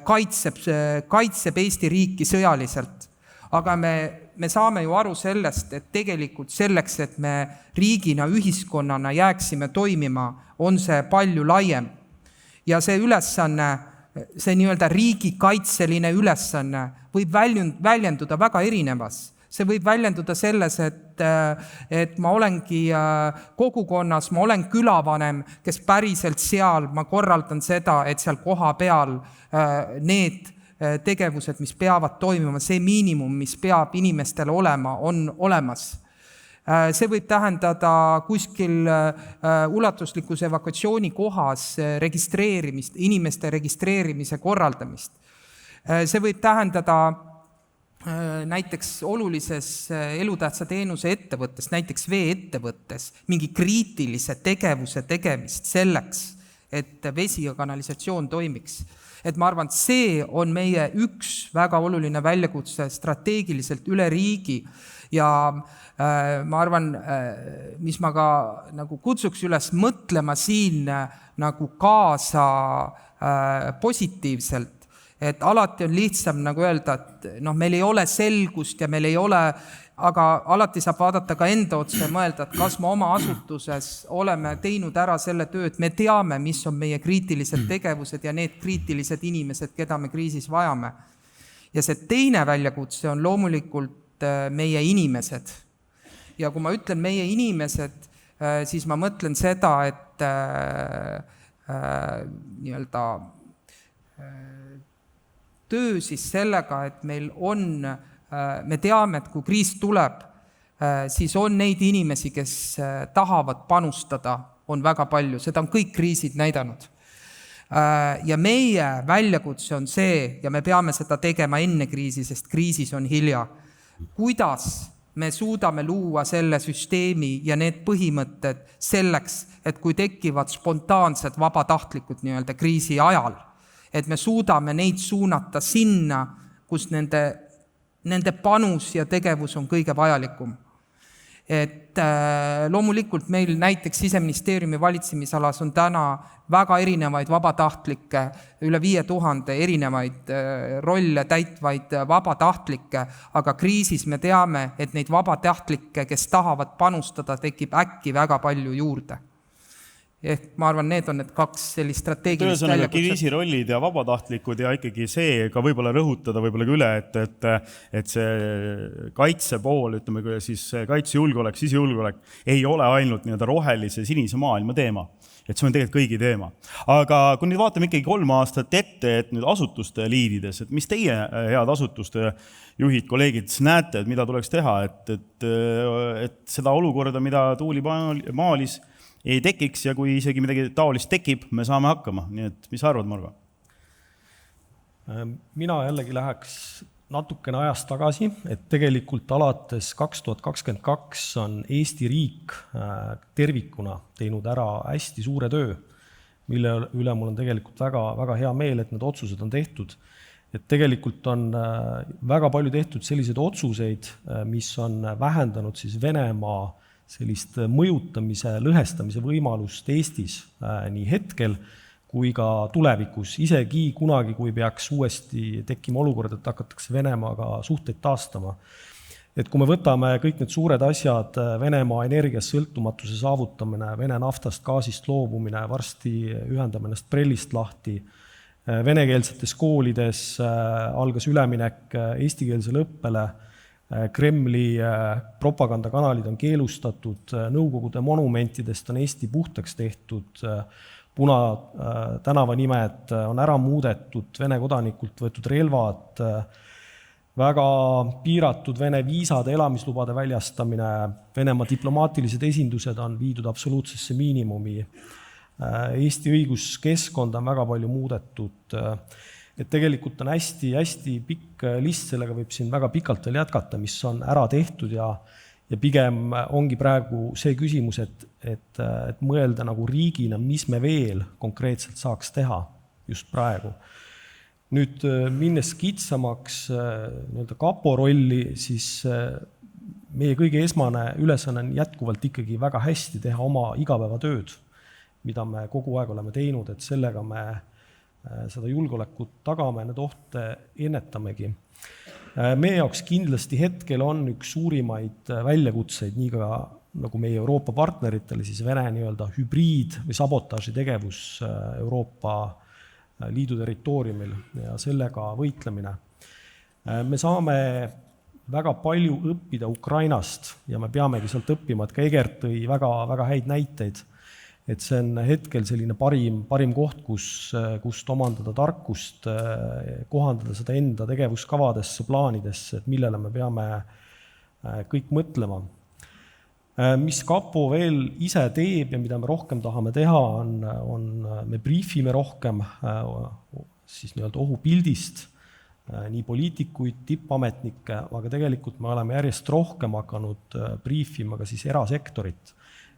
kaitseb Eesti riiki sõjaliselt. Aga me saame ju aru sellest, et tegelikult selleks, et me riigina, ühiskonnana jääksime toimima, on see palju laiem. Ja see ülesanne, see nii-öelda riigikaitseline ülesanne võib väljenduda väga erinevas. See võib väljenduda selles, et ma olengi kogukonnas, ma olen külavanem, kes päriselt seal, ma korraldan seda, et seal koha peal need tegevused, mis peavad toimima, see miinimum, mis peab inimestel olema, on olemas. See võib tähendada kuskil ulatuslikus evakuatsiooni kohas registreerimist, inimeste registreerimise korraldamist. See võib tähendada näiteks olulises elutähtsa teenuse ettevõttes, näiteks veeettevõttes, mingi kriitilise tegevuse tegemist selleks, et vesi ja kanalisatsioon toimiks. Et ma arvan, et see on meie üks väga oluline väljakutse strateegiliselt üle riigi ja ma arvan, mis ma ka nagu kutsuks üles mõtlema siin nagu kaasa positiivselt, et alati on lihtsam nagu öelda, et meil ei ole selgust ja meil ei ole, aga alati saab vaadata ka enda otsa ja mõelda, et kas me oma asutuses oleme teinud ära selle töö, et me teame, mis on meie kriitilised tegevused ja need kriitilised inimesed, keda me kriisis vajame. Ja see teine väljakutse on loomulikult meie inimesed. Ja kui ma ütlen meie inimesed, siis ma mõtlen seda, et nii-öelda töö siis sellega, et meil on, me teame, et kui kriis tuleb, siis on neid inimesi, kes tahavad panustada, on väga palju, seda on kõik kriisid näidanud. Ja meie väljakutse on see, ja me peame seda tegema enne kriisi, sest kriisis on hilja. Kuidas me suudame luua selle süsteemi ja need põhimõtted selleks, et kui tekivad spontaansed vabatahtlikud nii-öelda kriisi ajal, et me suudame neid suunata sinna, kus nende panus ja tegevus on kõige vajalikum. Et loomulikult meil näiteks Siseministeeriumi valitsemisalas on täna väga erinevaid vabatahtlikke, üle 5000 erinevaid rolle täitvaid vabatahtlikke, aga kriisis me teame, et neid vabatahtlikke, kes tahavad panustada, tekib äkki väga palju juurde. Ehk ma arvan, need on need kaks sellist strateegilist väljakutset. Kriisirollid ja vabatahtlikud ja ikkagi see ka võib-olla rõhutada võib-olla üle, et see kaitse pool, ütleme siis kaitsejulgeolek, sisejulgeolek ei ole ainult nii-öelda rohelise sinise maailma teema. Et see on tegelikult kõigi teema. Aga kui nüüd vaatame ikkagi 3 aastat ette, et nüüd asutuste liidides, et mis teie head asutuste juhid, kolleegid näete, et mida tuleks teha, et seda olukorda, mida Tuuli maalis ei tekiks ja kui isegi midagi taolist tekib, me saame hakkama. Nii et mis arvad, Margo? Mina jällegi läheks natukene ajast tagasi, et tegelikult alates 2022 on Eesti riik tervikuna teinud ära hästi suure töö, mille üle mul on tegelikult väga, väga hea meel, et need otsused on tehtud. Et tegelikult on väga palju tehtud selliseid otsuseid, mis on vähendanud siis Venemaa sellist mõjutamise, lõhestamise võimalust Eestis nii hetkel kui ka tulevikus. Isegi kunagi, kui peaks uuesti tekkima olukord, et hakatakse Venemaaga suhteid taastama. Et kui me võtame kõik need suured asjad, Venemaa energiast sõltumatuse saavutamine, Vene naftast, gaasist loobumine, varsti ühendame ennast Brellist lahti, Venekeelsetes koolides algas üleminek eestikeelsele õppele, Kremli propagandakanalid on keelustatud, Nõukogude monumentidest on Eesti puhtaks tehtud, Puna tänavanimed on ära muudetud, Vene kodanikult võetud relvad, väga piiratud Vene viisade elamislubade väljastamine, Venemaa diplomaatilised esindused on viidud absoluutsesse miinimumi. Eesti õiguskeskkond on väga palju muudetud, et tegelikult on hästi pikk list, sellega võib siin väga pikalt veel jätkata, mis on ära tehtud ja pigem ongi praegu see küsimus, et mõelda nagu riigina, mis me veel konkreetselt saaks teha just praegu. Nüüd minnes kitsamaks kapo rolli, siis meie kõige esmane ülesanne on jätkuvalt ikkagi väga hästi teha oma igapäevatööd, mida me kogu aeg oleme teinud, et sellega me seda julgeolekut tagame ja need ohte ennetamegi. Meie jaoks kindlasti hetkel on üks suurimaid väljakutseid, nii ka nagu meie Euroopa partneritele, siis Vene hübriid- või sabotaaži tegevus Euroopa Liidu territooriumil ja sellega võitlemine. Me saame väga palju õppida Ukrainast ja me peamegi sealt õppima, et ka Egert tõi väga häid näiteid, et see on hetkel selline parim koht, kust omandada tarkust, kohandada seda enda tegevuskavadesse, plaanidesse, et millele me peame kõik mõtlema. Mis kapo veel ise teeb ja mida me rohkem tahame teha, me briefime rohkem siis ohupildist, nii poliitikuid, tippametnikke, aga tegelikult me oleme järjest rohkem hakanud briefima ka siis erasektorit,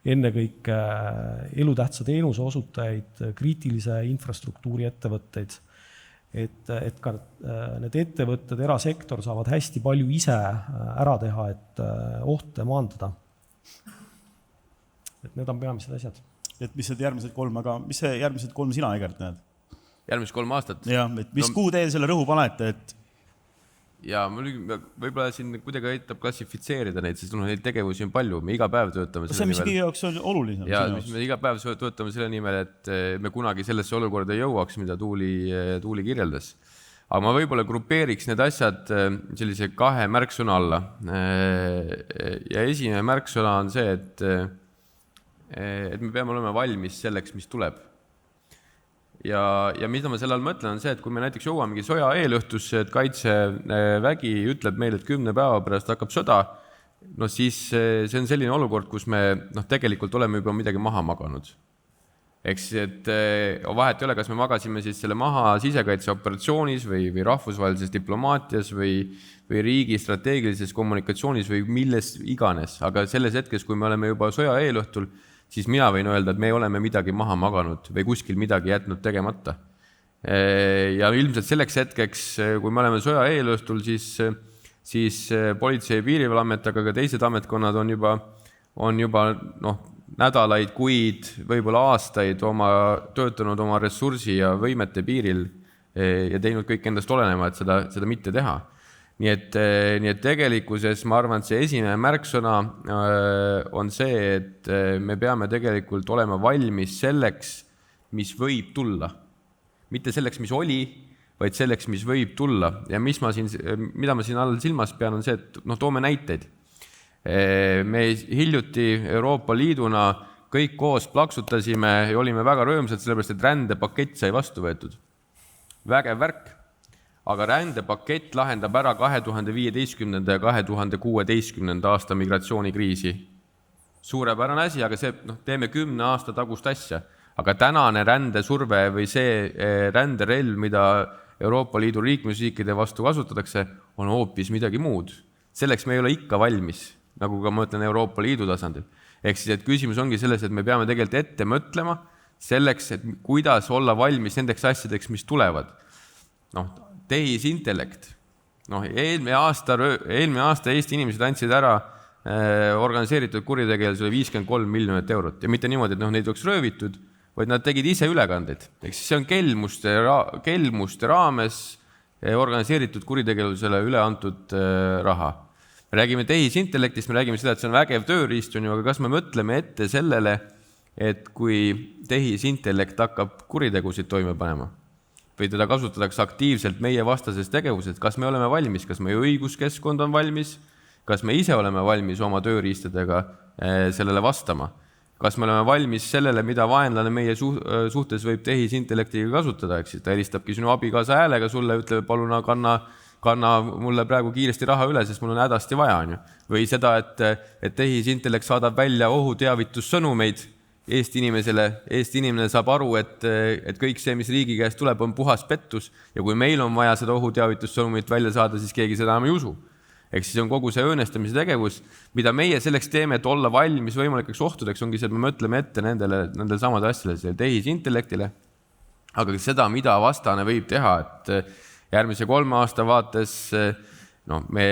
ennekõike elutähtsa teenuse osutajaid, kriitilise infrastruktuuri ettevõtteid, et ka need ettevõtted, erasektor saavad hästi palju ise ära teha, et ohte maandada. Et need on peamised asjad. Et mis see järgmised 3 sina, Egert, näed? Järgmised 3 aastat? Jah, et mis kuhu teie selle rõhu panete, et ja võib-olla siin kuidagi aitab klassifitseerida neid, sest neid tegevusi on palju, me iga päev töötame selle nimel. See, mis kõige jaoks on oluline. Ja me iga päev töötame selle nimel, et me kunagi sellesse olukorda jõuaks, mida Tuuli kirjeldas. Aga ma võib-olla grupeeriks need asjad sellise 2 märksõna alla. Ja esimene märksõna on see, et me peame olema valmis selleks, mis tuleb. Ja mida ma selle all mõtlen on see, et kui me näiteks jõuamegi soja eelõhtusse, et kaitsevägi ütleb meile, et 10 päeva pärast hakkab sõda, no siis see on selline olukord, kus me tegelikult oleme juba midagi maha maganud. Eks, et vahet ei ole, kas me magasime siis selle maha sisekaitseoperatsioonis või rahvusvahelises diplomaatias või riigi strateegilises kommunikatsioonis või milles iganes, aga selles hetkes, kui me oleme juba soja eelõhtul, siis mina võin öelda, et me oleme midagi maha maganud või kuskil midagi jätnud tegemata. Ja ilmselt selleks hetkeks, kui me oleme soja eelõhtul, siis politsei- ja piirivalveamet, aga ka teised ametkonnad on juba nädalaid, kuid, võib-olla aastaid töötanud oma ressursi ja võimete piiril ja teinud kõik endast olenema, et seda mitte teha. Nii et tegelikkuses ma arvan, et see esimene märksõna on see, et me peame tegelikult olema valmis selleks, mis võib tulla. Mitte selleks, mis oli, vaid selleks, mis võib tulla. Ja mida ma siin all silmas pean, on see, et toome näiteid. Me hiljuti Euroopa Liiduna kõik koos plaksutasime ja olime väga rõõmsad, sellepärast, et rändepakett sai vastu võetud. Vägev värk. Aga rändepakett lahendab ära 2015. ja 2016. aasta migratsioonikriisi. Suurepärane asi, aga see teeme 10 aasta tagust asja. Aga tänane rändesurve või see ränderelv, mida Euroopa Liidu liikmesriikide vastu kasutatakse, on hoopis midagi muud. Selleks me ei ole ikka valmis, nagu ka ma ütlen Euroopa Liidu tasandil. Ehk siis, et küsimus ongi selles, et me peame tegelikult ette mõtlema selleks, et kuidas olla valmis nendeks asjadeks, mis tulevad. Tehisintellekt. Eelmine aasta Eesti inimesed andsid ära organiseeritud kuritegelusele 53 miljonit eurot ja mitte niimoodi, et neid oleks röövitud, vaid nad tegid ise ülekandeid. Eks see on kelmuste raames organiseeritud kuritegelusele üle antud raha. Me räägime tehisintellektist, me räägime seda, et see on vägev tööriist, aga kas me mõtleme ette sellele, et kui tehisintellekt hakkab kuritegusid toime panema, või teda kasutatakse aktiivselt meie vastases tegevuses, kas me oleme valmis, kas meie õiguskeskkond on valmis, kas me ise oleme valmis oma tööriistadega sellele vastama, kas me oleme valmis sellele, mida vaenlane meie suhtes võib tehisintellektiga kasutada, eks ta helistabki sinu abikaasa häälega sulle, ütleb, palun kanna mulle praegu kiiresti raha üle, sest mul on hädasti vaja, on ju. Või seda, et tehisintellekt saadab välja ohuteavitussõnumeid Eesti inimesele. Eesti inimene saab aru, et kõik see, mis riigi käest tuleb, on puhas pettus ja kui meil on vaja seda ohuteavitussõnumit välja saada, siis keegi seda enam ei usu. Ehk siis on kogu see õõnestamise tegevus, mida meie selleks teeme, et olla valmis võimalikeks ohtudeks, ongi see, et me mõtleme ette nendele samade asjale, tehisintellektile, aga ka seda, mida vastane võib teha, et järgmise 3 aasta vaates me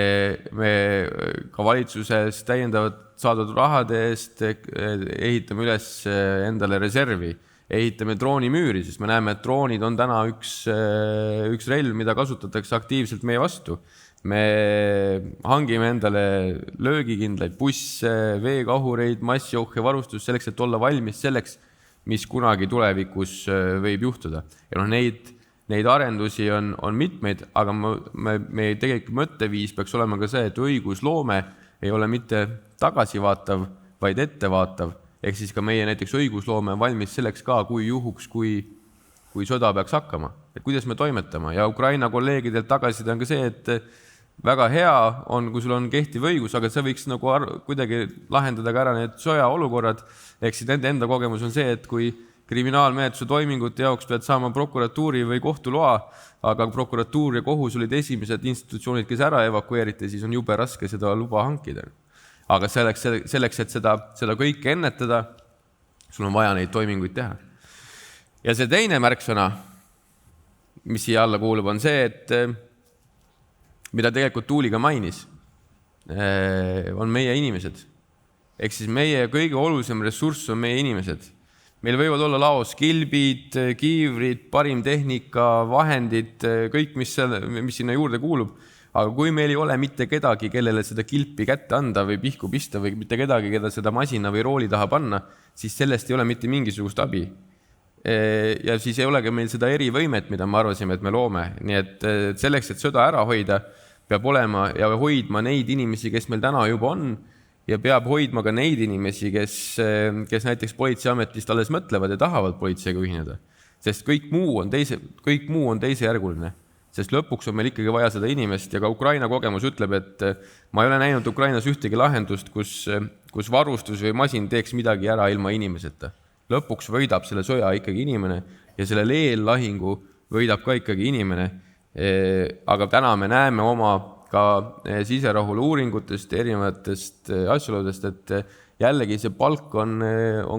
ka valitsuses täiendavat saadud rahade eest ehitame üles endale reservi, ehitame droonimüüri, sest me näeme, et droonid on täna üks relv, mida kasutatakse aktiivselt meie vastu. Me hangime endale löögikindlaid busse, veekahureid, massjooke varustus selleks, et olla valmis selleks, mis kunagi tulevikus võib juhtuda. Ja neid arendusi on mitmeid, aga meie tegelikult mõtteviis peaks olema ka see, et õigusloome ei ole mitte tagasivaatav, vaid ettevaatav. Ehk siis ka meie näiteks õigusloome on valmis selleks ka, kui juhuks, kui sõda peaks hakkama. Et kuidas me toimetama. Ja Ukraina kolleegidelt tagasiside on ka see, et väga hea on, kui sul on kehtiv õigus, aga see võiks nagu kuidagi lahendada ka ära need sõjaolukorrad. Ehk siis nende enda kogemus on see, et kui kriminaalmenetluse toimingute jaoks pead saama prokuratuuri või kohtuloa, aga prokuratuur ja kohus olid esimesed institutsioonid, kes ära evakueeriti, siis on jube raske seda luba hankida. Aga selleks, et seda kõike ennetada, sul on vaja neid toiminguid teha. Ja see teine märksõna, mis siia alla kuulub, on see, et mida tegelikult Tuuli ka mainis, on meie inimesed. Ehk siis meie kõige olulisem ressurss on meie inimesed. Meil võivad olla laos kilbid, kiivrid, parim tehnika, vahendid, kõik, mis sinna juurde kuulub. Aga kui meil ei ole mitte kedagi, kellele seda kilpi kätte anda või pihku pista või mitte kedagi, keda seda masina või rooli taha panna, siis sellest ei ole mitte mingisugust abi. Ja siis ei olegi meil seda erivõimet, mida me arvasime, et me loome. Nii et selleks, et sõda ära hoida, peab olema ja hoidma neid inimesi, kes meil täna juba on, ja peab hoidma ka neid inimesi, kes näiteks politseiametist alles mõtlevad ja tahavad politseiga ühineda. Sest kõik muu on teisejärguline. Sest lõpuks on meil ikkagi vaja seda inimest ja ka Ukraina kogemus ütleb, et ma ei ole näinud Ukrainas ühtegi lahendust, kus varustus või masin teeks midagi ära ilma inimeseta. Lõpuks võidab selle sõja ikkagi inimene ja selle eellahingu võidab ka ikkagi inimene. Aga täna me näeme oma ka siserahule uuringutest, erinevatest asjaoludest, et jällegi see palk on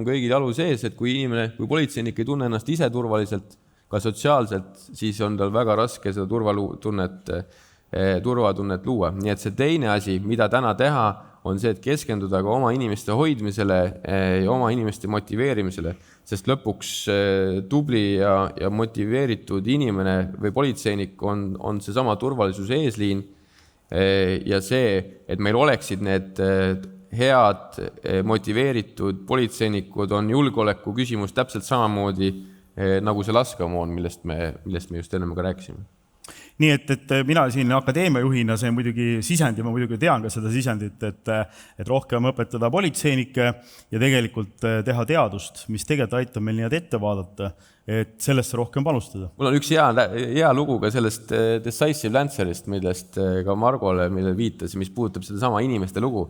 kõigil jalu sees, et kui politseinik ei tunne ennast ise turvaliselt, ka sotsiaalselt, siis on tal väga raske seda turvatunnet luua. Nii et see teine asi, mida täna teha, on see, et keskenduda ka oma inimeste hoidmisele ja oma inimeste motiveerimisele, sest lõpuks tubli ja motiveeritud inimene või politseinik on see sama turvalisuse eesliin ja see, et meil oleksid need head motiveeritud politseinikud on julgeoleku küsimus täpselt samamoodi nagu see laskemoon, millest me just enne ka rääkisime. Nii et mina siin akadeemia juhina, see muidugi sisendi, ma muidugi tean ka seda sisendit, et rohkem õpetada politseinikke ja tegelikult teha teadust, mis tegelikult aitab meil nii ette vaadata, et sellesse rohkem panustada. Mul on üks hea lugu ka sellest Decisive Lancerist, millest ka Margole mille viitas, mis puudutab seda sama inimeste lugu.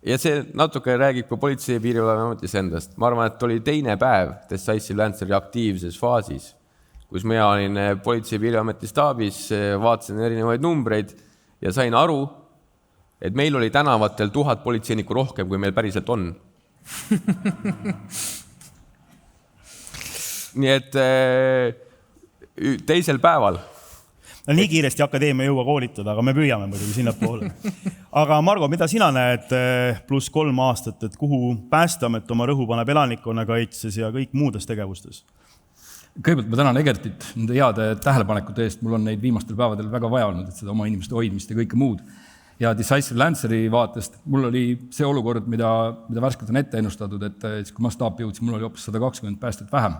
Ja see natuke räägib ka politsei- ja piirivalveametis endast. Ma arvan, et oli teine päev Decisive Lanceri aktiivses faasis, kus mina olin politsei- ja piirivalveameti staabis, vaatasin erinevaid numbreid ja sain aru, et meil oli tänavatel 1000 politseinikku rohkem, kui meil päriselt on. Nii et teisel päeval. No, nii kiiresti akadeemia jõua koolitada, aga me püüame muidugi sinna poole. Aga Margo, mida sina näed +3 aastat, et kuhu Päästeamet oma rõhu paneb elanikkonnakaitses ja kõik muudes tegevustes? Kõigepealt ma tänan Egertit nende heade tähelepanekute eest. Mul on neid viimastel päevadel väga vaja olnud, et seda oma inimeste hoidmist ja kõike muud. Ja Decisive Lanceri vaatest mul oli see olukord, mida värskelt on ette ennustatud, et kui ma staapi jõudsin, mul oli hoopis 120 päästet vähem.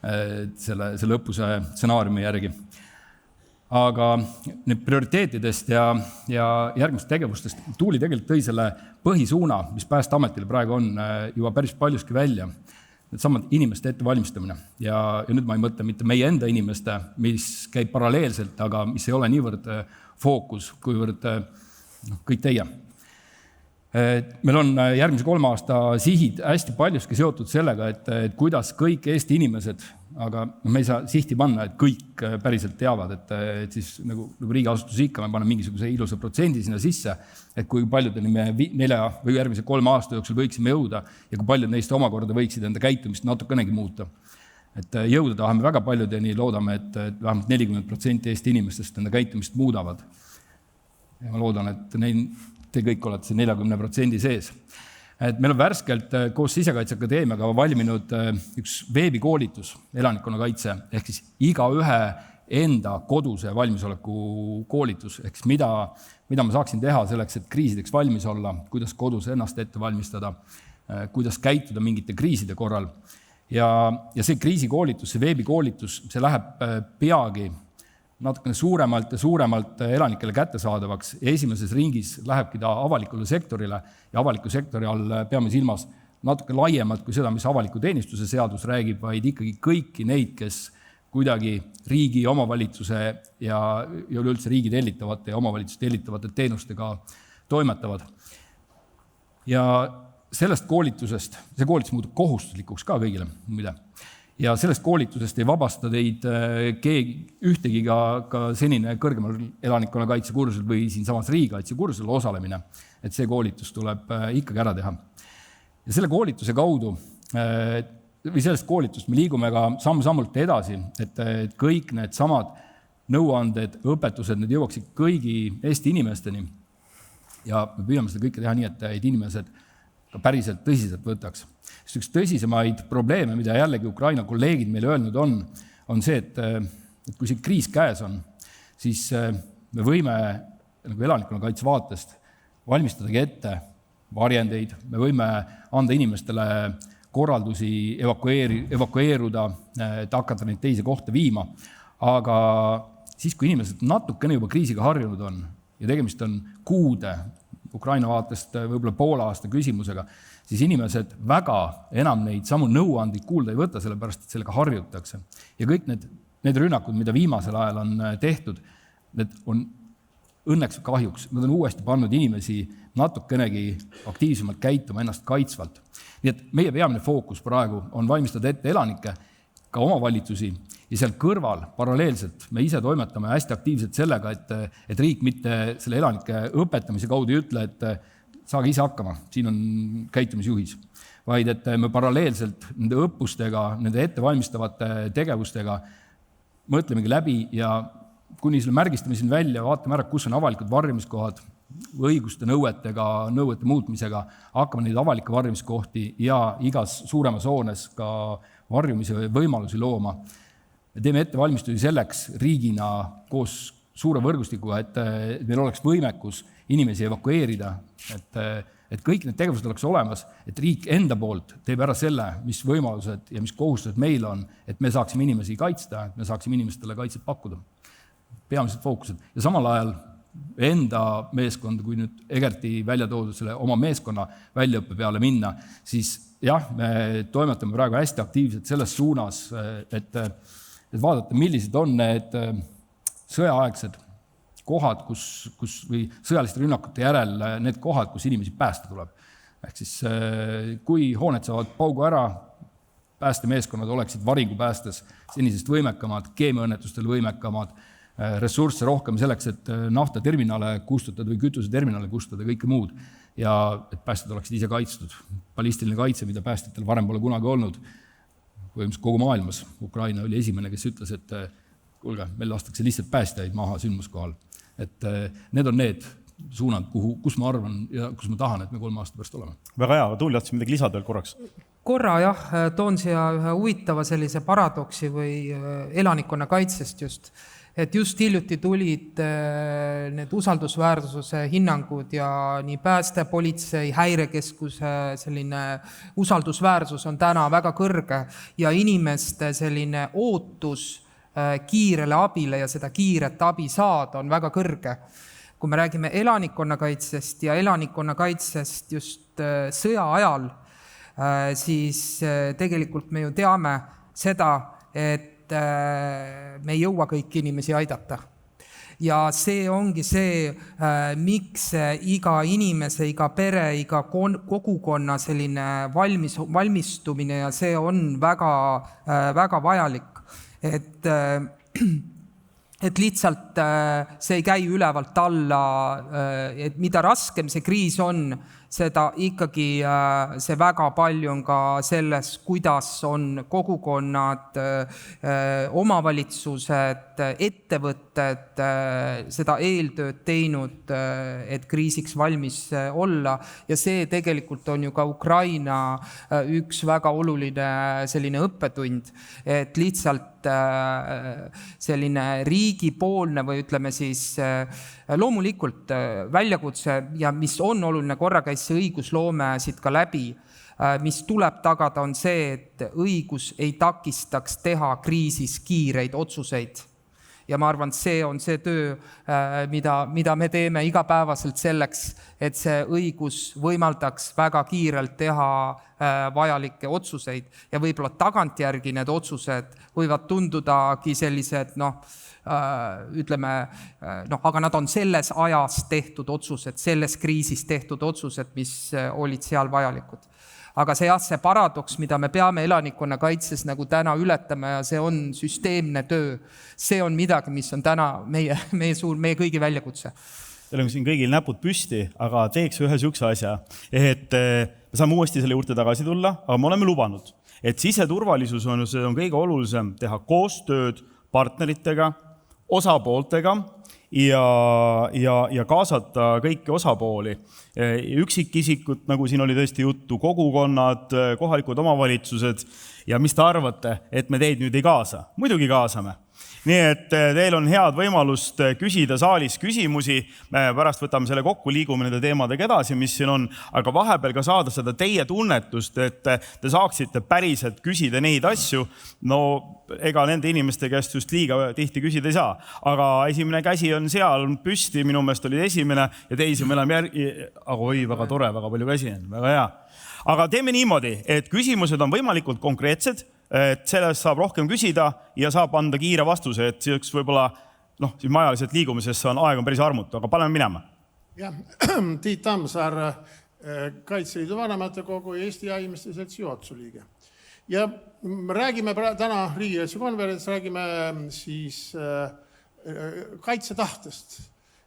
selle õppuse stsenaariumi järgi. Aga need prioriteetidest ja järgmist tegevustest Tuuli tegelikult tõi selle põhisuuna, mis Päästeametile praegu on juba päris paljuski välja. Need samad inimeste ettevalmistamine ja nüüd ma ei mõtle mitte meie enda inimeste, mis käib paralleelselt, aga mis ei ole niivõrd fookus, kuivõrd kõik teie. Meil on järgmise 3 aasta sihid hästi paljuski seotud sellega, et kuidas kõik Eesti inimesed, aga me ei saa sihti panna, et kõik päriselt teavad, et siis nagu riigiasutus ikka me paneme mingisuguse ilusa protsendi sinna sisse, et kui paljudeni me 4 või järgmise 3 aasta jooksul võiksime jõuda ja kui paljud neist omakorda võiksid enda käitumist natukenegi muuta. Et jõuda tahame väga paljudeni, loodame, et vähemalt 40% Eesti inimestest enda käitumist muudavad. Ja ma loodan, et te kõik olete see 40% sees. Et meil on värskelt koos Sisekaitseakadeemiaga valminud üks veebikoolitus elanikkonnakaitse, ehk siis igaühe enda koduse valmisoleku koolitus, ehk siis mida ma saaksin teha selleks, et kriisideks valmis olla, kuidas kodus ennast ette valmistada, kuidas käituda mingite kriiside korral. Ja see kriisikoolitus, see veebikoolitus, see läheb peagi natukene suuremalt ja suuremalt elanikele kättesaadavaks ja esimeses ringis lähebki ta avalikule sektorile ja avaliku sektori all peame silmas natuke laiemalt kui seda, mis avaliku teenistuse seadus räägib, vaid ikkagi kõiki neid, kes kuidagi riigi, omavalitsuse ja üleüldse riigi tellitavate ja omavalitsuse tellitavate teenustega toimetavad. Ja sellest koolitusest, see koolitus muutub kohustuslikuks ka kõigile, mida. Ja sellest koolitusest ei vabasta teid ühtegi ka senine kõrgemal elanikkonnakaitse kursusel või siinsamas riigikaitse kursusel osalemine, et see koolitus tuleb ikkagi ära teha. Ja selle koolituse kaudu, või sellest koolitust me liigume ka samm-sammult edasi, et kõik need samad nõuanded, õpetused, need jõuaksid kõigi Eesti inimesteni. Ja me püüame seda kõike teha nii, et inimesed ka päriselt tõsiselt võtaks. Sest üks tõsisemaid probleeme, mida jällegi Ukraina kolleegid meile öelnud on see, et kui see kriis käes on, siis me võime nagu elanikkonnakaitse vaatest valmistadagi ette varjendeid, me võime anda inimestele korraldusi evakueeruda, et hakata neid teise kohta viima, aga siis, kui inimesed natukene juba kriisiga harjunud on ja tegemist on kuude, Ukraina vaatest võib-olla poole aasta küsimusega, siis inimesed väga enam neid samu nõuandid kuulda ei võta, sellepärast, et sellega harjutakse. Ja kõik need rünnakud, mida viimasel ajal on tehtud, need on õnneks kahjuks, nad on uuesti pannud inimesi natukenegi aktiivsemalt käituma ennast kaitsvalt. Nii et meie peamine fookus praegu on valmistada ette elanikke, ka omavalitsusi ja seal kõrval paralleelselt me ise toimetame hästi aktiivselt sellega, et riik mitte selle elanike õpetamise kaudu ei ütle, et saage ise hakkama, siin on käitumisjuhis, vaid et me paralleelselt nende õppustega, nende ettevalmistavate tegevustega mõtlemegi läbi ja kuni selle märgistamiseni välja vaatame ära, kus on avalikud varjumiskohad, õiguste nõuetega, nõuete muutmisega, hakkame neid avalikke varjumiskohti ja igas suuremas hoones ka varjumise võimalusi looma. Me teeme ettevalmistusi selleks riigina koos suure võrgustikuga, et meil oleks võimekus inimesi evakueerida, et kõik need tegevused oleks olemas, et riik enda poolt teeb ära selle, mis võimalused ja mis kohustused meil on, et me saaksime inimesi kaitsta, et me saaksime inimestele kaitset pakkuda. Peamised fookused. Ja samal ajal enda meeskond, kui nüüd Egerti välja toodud selle oma meeskonna väljaõppe peale minna, siis jah, me toimetame praegu hästi aktiivselt selles suunas, et vaadata, millised on need sõjaaegsed kohad, või sõjaliste rünnakute järel need kohad, kus inimesi päästa tuleb. Ehk siis, kui hooned saavad paugu ära, päästemeeskonnad oleksid varingu päästes senisest võimekamad, keemiaõnnetustel võimekamad, ressursse rohkem selleks, et naftaterminale kustutada või kütuseterminale kustutada ja kõike muud. Ja et päästjad oleksid ise kaitstud. Ballistiline kaitse, mida päästjatel varem pole kunagi olnud. Põhimõtteliselt kogu maailmas. Ukraina oli esimene, kes ütles, et kuulge, meil lastakse lihtsalt päästjaid maha sündmuskohal. Et need on need suunad, kus ma arvan ja kus ma tahan, et me 3 aasta pärast oleme. Väga hea, aga Tuuli tahtsin midagi lisada veel korraks. Korra jah, toon siia ühe huvitava sellise paradoksi või elanikkonna kaitsest just. et just hiljuti tulid need usaldusväärsuse hinnangud ja nii pääste, politsei, häirekeskuse selline usaldusväärsus on täna väga kõrge ja inimeste selline ootus kiirele abile ja seda kiiret abi saada on väga kõrge. Kui me räägime elanikkonnakaitsest ja elanikkonnakaitsest just sõja ajal, siis tegelikult me ju teame seda, et me ei jõua kõiki inimesi aidata. Ja see ongi see, miks iga inimese, iga pere, iga kogukonna selline valmistumine ja see on väga, väga vajalik. Et lihtsalt see ei käi ülevalt alla, et mida raskem see kriis on, seda ikkagi see väga palju on ka selles, kuidas on kogukonnad, omavalitsused, ettevõtted seda eeltööd teinud, et kriisiks valmis olla. Ja see tegelikult on ju ka Ukraina üks väga oluline selline õppetund, et lihtsalt selline riigipoolne või ütleme siis loomulikult väljakutse ja mis on oluline, korra käis see õigusloome siit ka läbi, mis tuleb tagada on see, et õigus ei takistaks teha kriisis kiireid otsuseid. Ja ma arvan, et see on see töö, mida me teeme igapäevaselt selleks, et see õigus võimaldaks väga kiirelt teha vajalikke otsuseid ja võib-olla tagantjärgi need otsused võivad tundudagi sellised, ütleme, aga nad on selles ajas tehtud otsused, selles kriisis tehtud otsused, mis olid seal vajalikud. Aga see paradoks, mida me peame elanikkonna kaitses nagu täna ületama ja see on süsteemne töö, see on midagi, mis on täna meie kõigi väljakutse. Teil on siin kõigil näpud püsti, aga teeks ühe sihukese asja, et me saame uuesti selle juurde tagasi tulla, aga me oleme lubanud, et siseturvalisus on kõige olulisem teha koostööd partneritega, osapooltega ja kaasata kõiki osapooli. Üksikisikud, nagu siin oli tõesti juttu, kogukonnad, kohalikud omavalitsused ja mis te arvate, et me teid nüüd ei kaasa? Muidugi kaasame. Nii et teil on head võimalust küsida saalis küsimusi, me pärast võtame selle kokku, liigume nende teemadega edasi, mis siin on, aga vahepeal ka saada seda teie tunnetust, et te saaksite päriselt küsida neid asju, ega nende inimeste käest just liiga tihti küsida ei saa, aga esimene käsi on seal püsti, minu meelest oli esimene ja teisi me oleme aga oi, väga tore, väga palju käsi on, väga hea. Aga teeme niimoodi, et küsimused on võimalikult konkreetsed, et sellest saab rohkem küsida ja saab anda kiire vastuse, et selleks võib-olla siin majaliselt liigumisest aeg on päris armutu, aga paneme minema. Jah, Tiit Tammsaar, Kaitseliidu vanematekogu ja Eesti Jahimeeste Seltsi juhatuse liige. Ja räägime täna riigikaitsekonverents, räägime siis kaitsetahtest.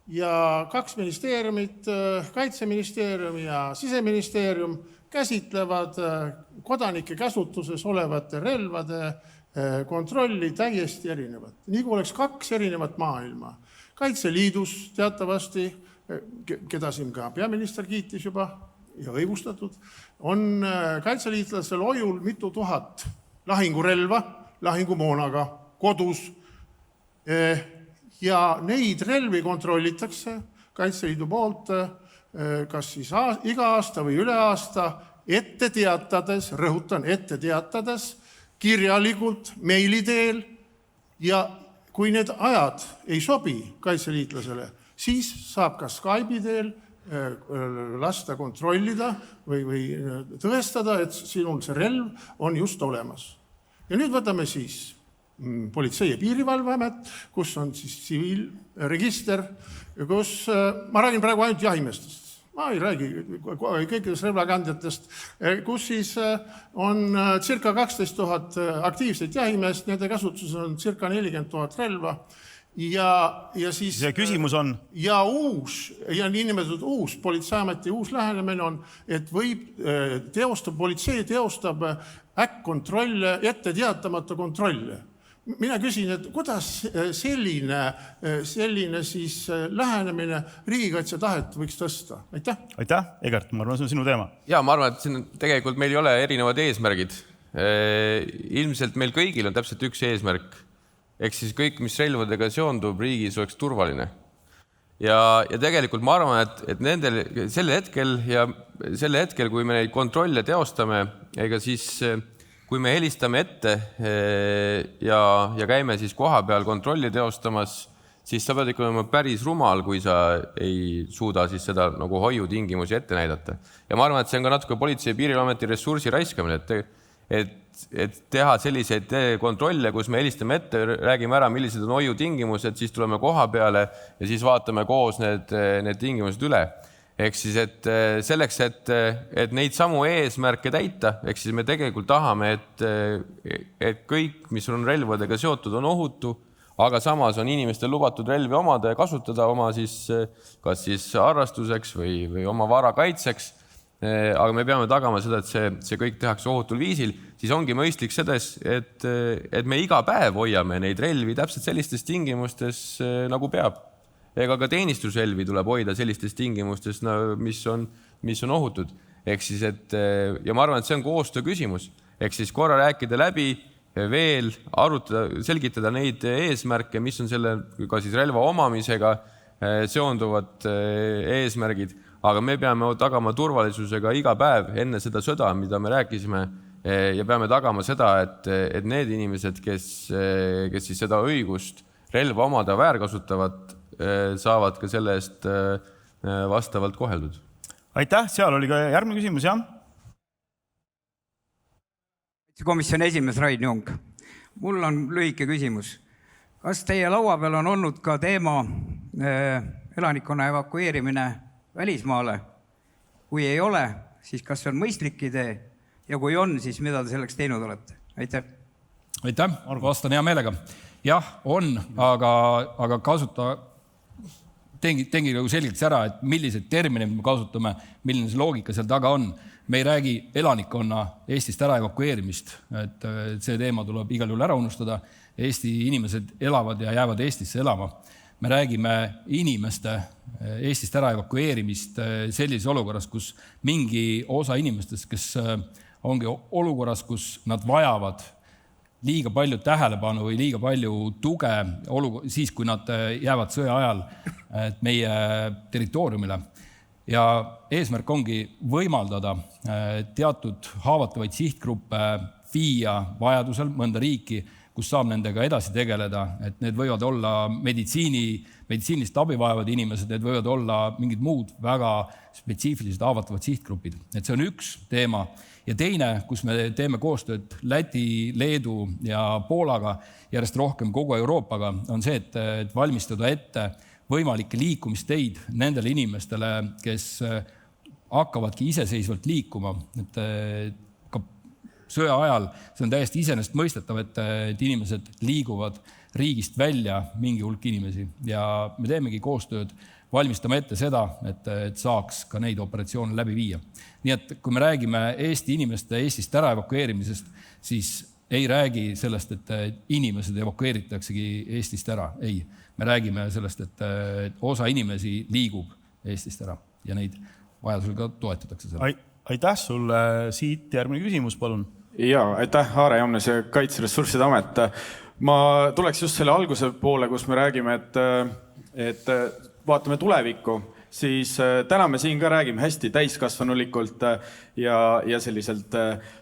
Ja 2 ministeeriumit, Kaitseministeerium ja Siseministeerium käsitlevad kodanike käsutuses olevate relvade kontrolli täiesti erinevat. Nii kui oleks 2 erinevat maailma. Kaitseliidus teatavasti, keda siin ka peaminister kiitis juba ja õigustatud, on kaitseliitlasel ojul mitu tuhat lahingurelva, lahingumoonaga kodus. Ja neid relvi kontrollitakse Kaitseliidu poolt kas siis iga aasta või üle aasta ette teatades, rõhutan ette teatades, kirjalikult, meili teel ja kui need ajad ei sobi kaitseliitlasele, siis saab ka Skype'i teel lasta kontrollida või tõestada, et sinul see relv on just olemas. Ja nüüd võtame siis Politsei- ja Piirivalveamet, kus on siis tsiviilregister, kus ma räägin praegu ainult jahimeestest. Ma ei räägi kõikidest relvakandjatest, kus siis on circa 12 000 aktiivset jahimeest, nende käsutuses on circa 40 000 relva. Ja siis see küsimus on? Ja niinimetatud uus politseiameti uus lähenemine on, et politsei teostab äkkkontrolle, ette teatamata kontrolle. Mina küsin, et kuidas selline siis lähenemine riigikaitse tahet võiks tõsta? Aitäh! Aitäh, Egert, ma arvan, see on sinu teema. Ja ma arvan, et siin tegelikult meil ei ole erinevad eesmärgid. Ilmselt meil kõigil on täpselt üks eesmärk. ehk siis kõik, mis relvadega seondub riigis, oleks turvaline. Ja tegelikult ma arvan, et sel hetkel, kui me neid kontrolle teostame, ega siis, kui me helistame ette ja käime siis koha peal kontrolli teostamas, siis sa pead ikka olema päris rumal, kui sa ei suuda siis seda nagu hoiutingimusi ette näidata. Ja ma arvan, et see on ka natuke Politsei- ja Piirivalveameti ressursi raiskamine, et teha selliseid kontrolle, kus me helistame ette, räägime ära, millised on hoiutingimused, siis tuleme koha peale ja siis vaatame koos need tingimused üle. Ehk siis, et selleks, et neid samu eesmärke täita, ehk siis me tegelikult tahame, et kõik, mis on relvadega seotud, on ohutu, aga samas on inimestel lubatud relvi omada ja kasutada oma kas siis harrastuseks või oma vara kaitseks. Aga me peame tagama seda, et see kõik tehakse ohutul viisil, siis ongi mõistlik selles, et me iga päev hoiame neid relvi täpselt sellistes tingimustes, nagu peab. Ega ka teenistusrelvi tuleb hoida sellistes tingimustes, mis on ohutud. Ehk siis, ja ma arvan, et see on koostöö küsimus. Ehk siis korra rääkida läbi, veel arutada, selgitada neid eesmärke, mis on selle ka siis relva omamisega seonduvad eesmärgid. Aga me peame tagama turvalisusega iga päev enne seda sõda, mida me rääkisime, ja peame tagama seda, et need inimesed, kes siis seda õigust relva omada väärkasutavad, saavad ka selle eest vastavalt koheldud. Aitäh, seal oli ka järgmine küsimus, jah? Komisjoni esimees Rain Jung. Mul on lühike küsimus. Kas teie laua peal on olnud ka teema elanikkonna evakueerimine välismaale? Kui ei ole, siis kas see on mõistlik idee? Ja kui on, siis mida te selleks teinud olete? Aitäh! Aitäh, vastan hea meelega. Jah, on, aga teengi selgeks ära, et millised terminid me kasutame, milline see loogika seal taga on. Me ei räägi elanikkonna Eestist ära evakueerimist, et see teema tuleb igal juhul ära unustada. Eesti inimesed elavad ja jäävad Eestisse elama. Me räägime inimeste Eestist ära evakueerimist sellises olukorras, kus mingi osa inimestest, kes ongi olukorras, kus nad vajavad liiga palju tähelepanu või liiga palju tuge siis, kui nad jäävad sõja ajal meie territooriumile. Ja eesmärk ongi võimaldada teatud haavatavaid sihtgruppe viia vajadusel mõnda riiki, kus saab nendega edasi tegeleda, et need võivad olla meditsiinilist abi vajavad inimesed, need võivad olla mingid muud väga spetsiifilised haavatavad sihtgrupid. Et see on üks teema. Ja teine, kus me teeme koostööd Läti, Leedu ja Poolaga, järjest rohkem kogu Euroopaga, on see, et valmistada ette võimalikke liikumisteid nendele inimestele, kes hakkavadki iseseisvalt liikuma. Et ka sõja ajal see on täiesti iseenesest mõistetav, et inimesed liiguvad riigist välja mingi hulk inimesi ja me teemegi koostööd, valmistame ette seda, et saaks ka neid operatsioone läbi viia. Nii et kui me räägime Eesti inimeste Eestist ära evakueerimisest, siis ei räägi sellest, et inimesed evakueeritaksegi Eestist ära. Ei, me räägime sellest, et osa inimesi liigub Eestist ära ja neid vajadusel ka toetatakse selle. Aitäh sulle. Siit järgmine küsimus, palun. Ja, aitäh, Aare Jamnes ja Kaitseressursside Amet. Ma tuleks just selle alguse poole, kus me räägime, et vaatame tulevikku, siis täna me siin ka räägime hästi täiskasvanulikult ja selliselt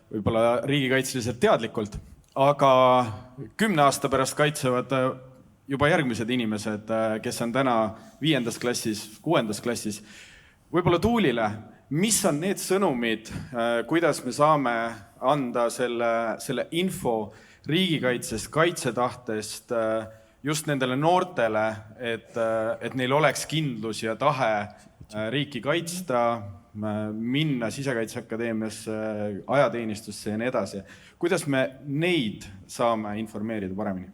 võib-olla riigikaitseliselt teadlikult, aga 10 aasta pärast kaitsevad juba järgmised inimesed, kes on täna 5. klassis, 6. klassis. Võib-olla Tuulile, mis on need sõnumid, kuidas me saame anda selle info riigikaitsest, kaitsetahtest just nendele noortele, et neil oleks kindlus ja tahe riiki kaitsta, minna Sisekaitseakadeemiasse, ajateenistusse ja nii edasi. Kuidas me neid saame informeerida paremini?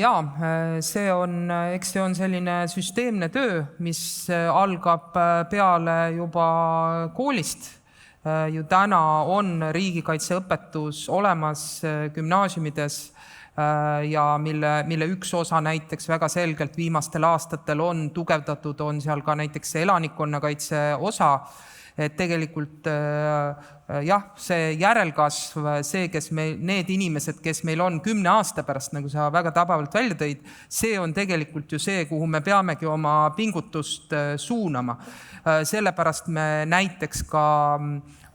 Jaa, see on selline süsteemne töö, mis algab peale juba koolist. Ju täna on riigikaitseõpetus olemas gümnaasiumides ja mille üks osa näiteks väga selgelt viimastel aastatel on tugevdatud, on seal ka näiteks elanikkonnakaitse osa, et tegelikult jah, see järelkasv, need inimesed, kes meil on 10 aasta pärast, nagu sa väga tabavalt välja tõid, see on tegelikult ju see, kuhu me peamegi oma pingutust suunama. Sellepärast me näiteks ka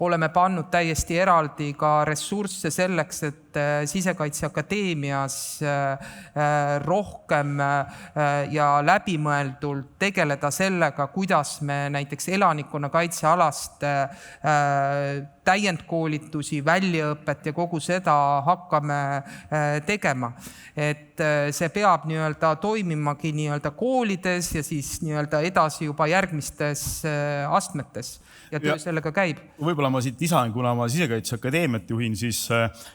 oleme pannud täiesti eraldi ka ressursse selleks, et Sisekaitseakadeemias rohkem ja läbimõeldult tegeleda sellega, kuidas me näiteks elanikkonnakaitsealast täiendkoolitusi, väljaõpet ja kogu seda hakkame tegema. Et see peab toimimagi koolides ja siis edasi juba järgmistes astmetes. Ja töö sellega käib. Võib-olla ma siit lisan, kuna ma Sisekaitseakadeemiat juhin, siis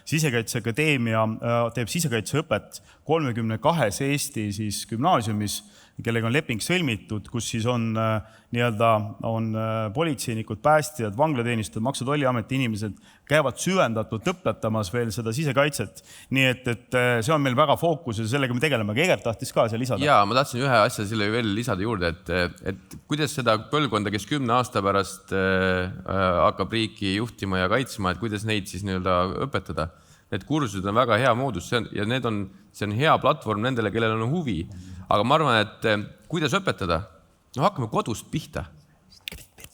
Sisekaitseakadeemia teeb sisekaitseõpet 32 Eesti siis gümnaasiumis, kellega on leping sõlmitud, kus siis on politseinikud, päästjad, vanglateenistajad, Maksu- ja Tolliameti inimesed käivad süvendatult õpetamas veel seda sisekaitset. Nii et see on meil väga fookus ja sellega me tegeleme. Egert tahtis ka seal lisada. Jaa, ma tahtsin ühe asja selle veel lisada juurde, et kuidas seda põlvkonda, kes 10 aasta pärast hakkab riiki juhtima ja kaitsma, et kuidas neid siis õpetada. Need kursused on väga hea moodus ja see on hea platvorm nendele, kellel on huvi. Aga ma arvan, et kuidas õpetada? No hakkame kodust pihta.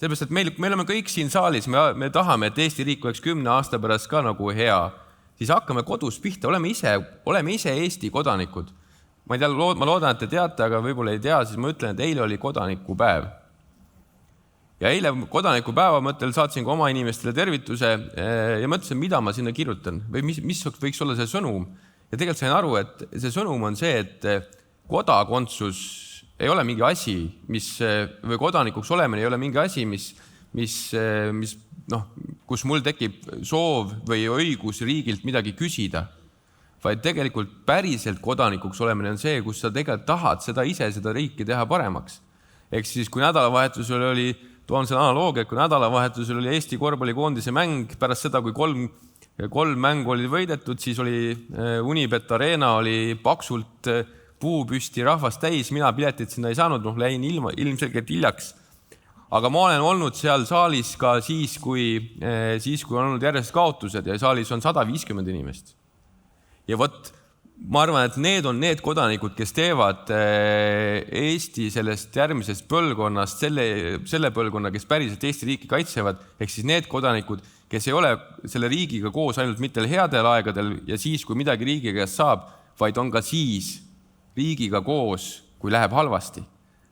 Sellepärast, et meil oleme kõik siin saalis, me tahame, et Eesti riik oleks 10 aasta pärast ka nagu hea. Siis hakkame kodust pihta, oleme ise Eesti kodanikud. Ma loodan, et te teate, aga võib-olla ei tea, siis ma ütlen, et eile oli kodanikupäev. Ja eile kodanikupäeva mõttel saatsin ka oma inimestele tervituse ja mõtlesin, mida ma sinna kirjutan või mis võiks olla see sõnum. Ja tegelikult sain aru, et see sõnum on see, et kodakondsus ei ole mingi asi, või kodanikuks olemine ei ole mingi asi, kus mul tekib soov või õigus riigilt midagi küsida, vaid tegelikult päriselt kodanikuks olemine on see, kus sa tegelikult tahad seda riiki teha paremaks. Ehk siis, kui nädalavahetusel toon selle analoogia, kui nädalavahetusel oli Eesti korvpallikoondise mäng, pärast seda, kui kolm mängu oli võidetud, siis oli Unibet Arena oli paksult puupüsti rahvast täis, mina piletit sinna ei saanud, läin ilmselgelt hiljaks. Aga ma olen olnud seal saalis ka siis, kui on olnud järjest kaotused ja saalis on 150 inimest. Ja ma arvan, et need on need kodanikud, kes teevad Eesti sellest järgmisest põlvkonnast, selle põlvkonna, kes päriselt Eesti riiki kaitsevad, ehk siis need kodanikud, kes ei ole selle riigiga koos ainult mitte headel aegadel ja siis, kui midagi riigiga saab, vaid on ka siis riigiga koos, kui läheb halvasti.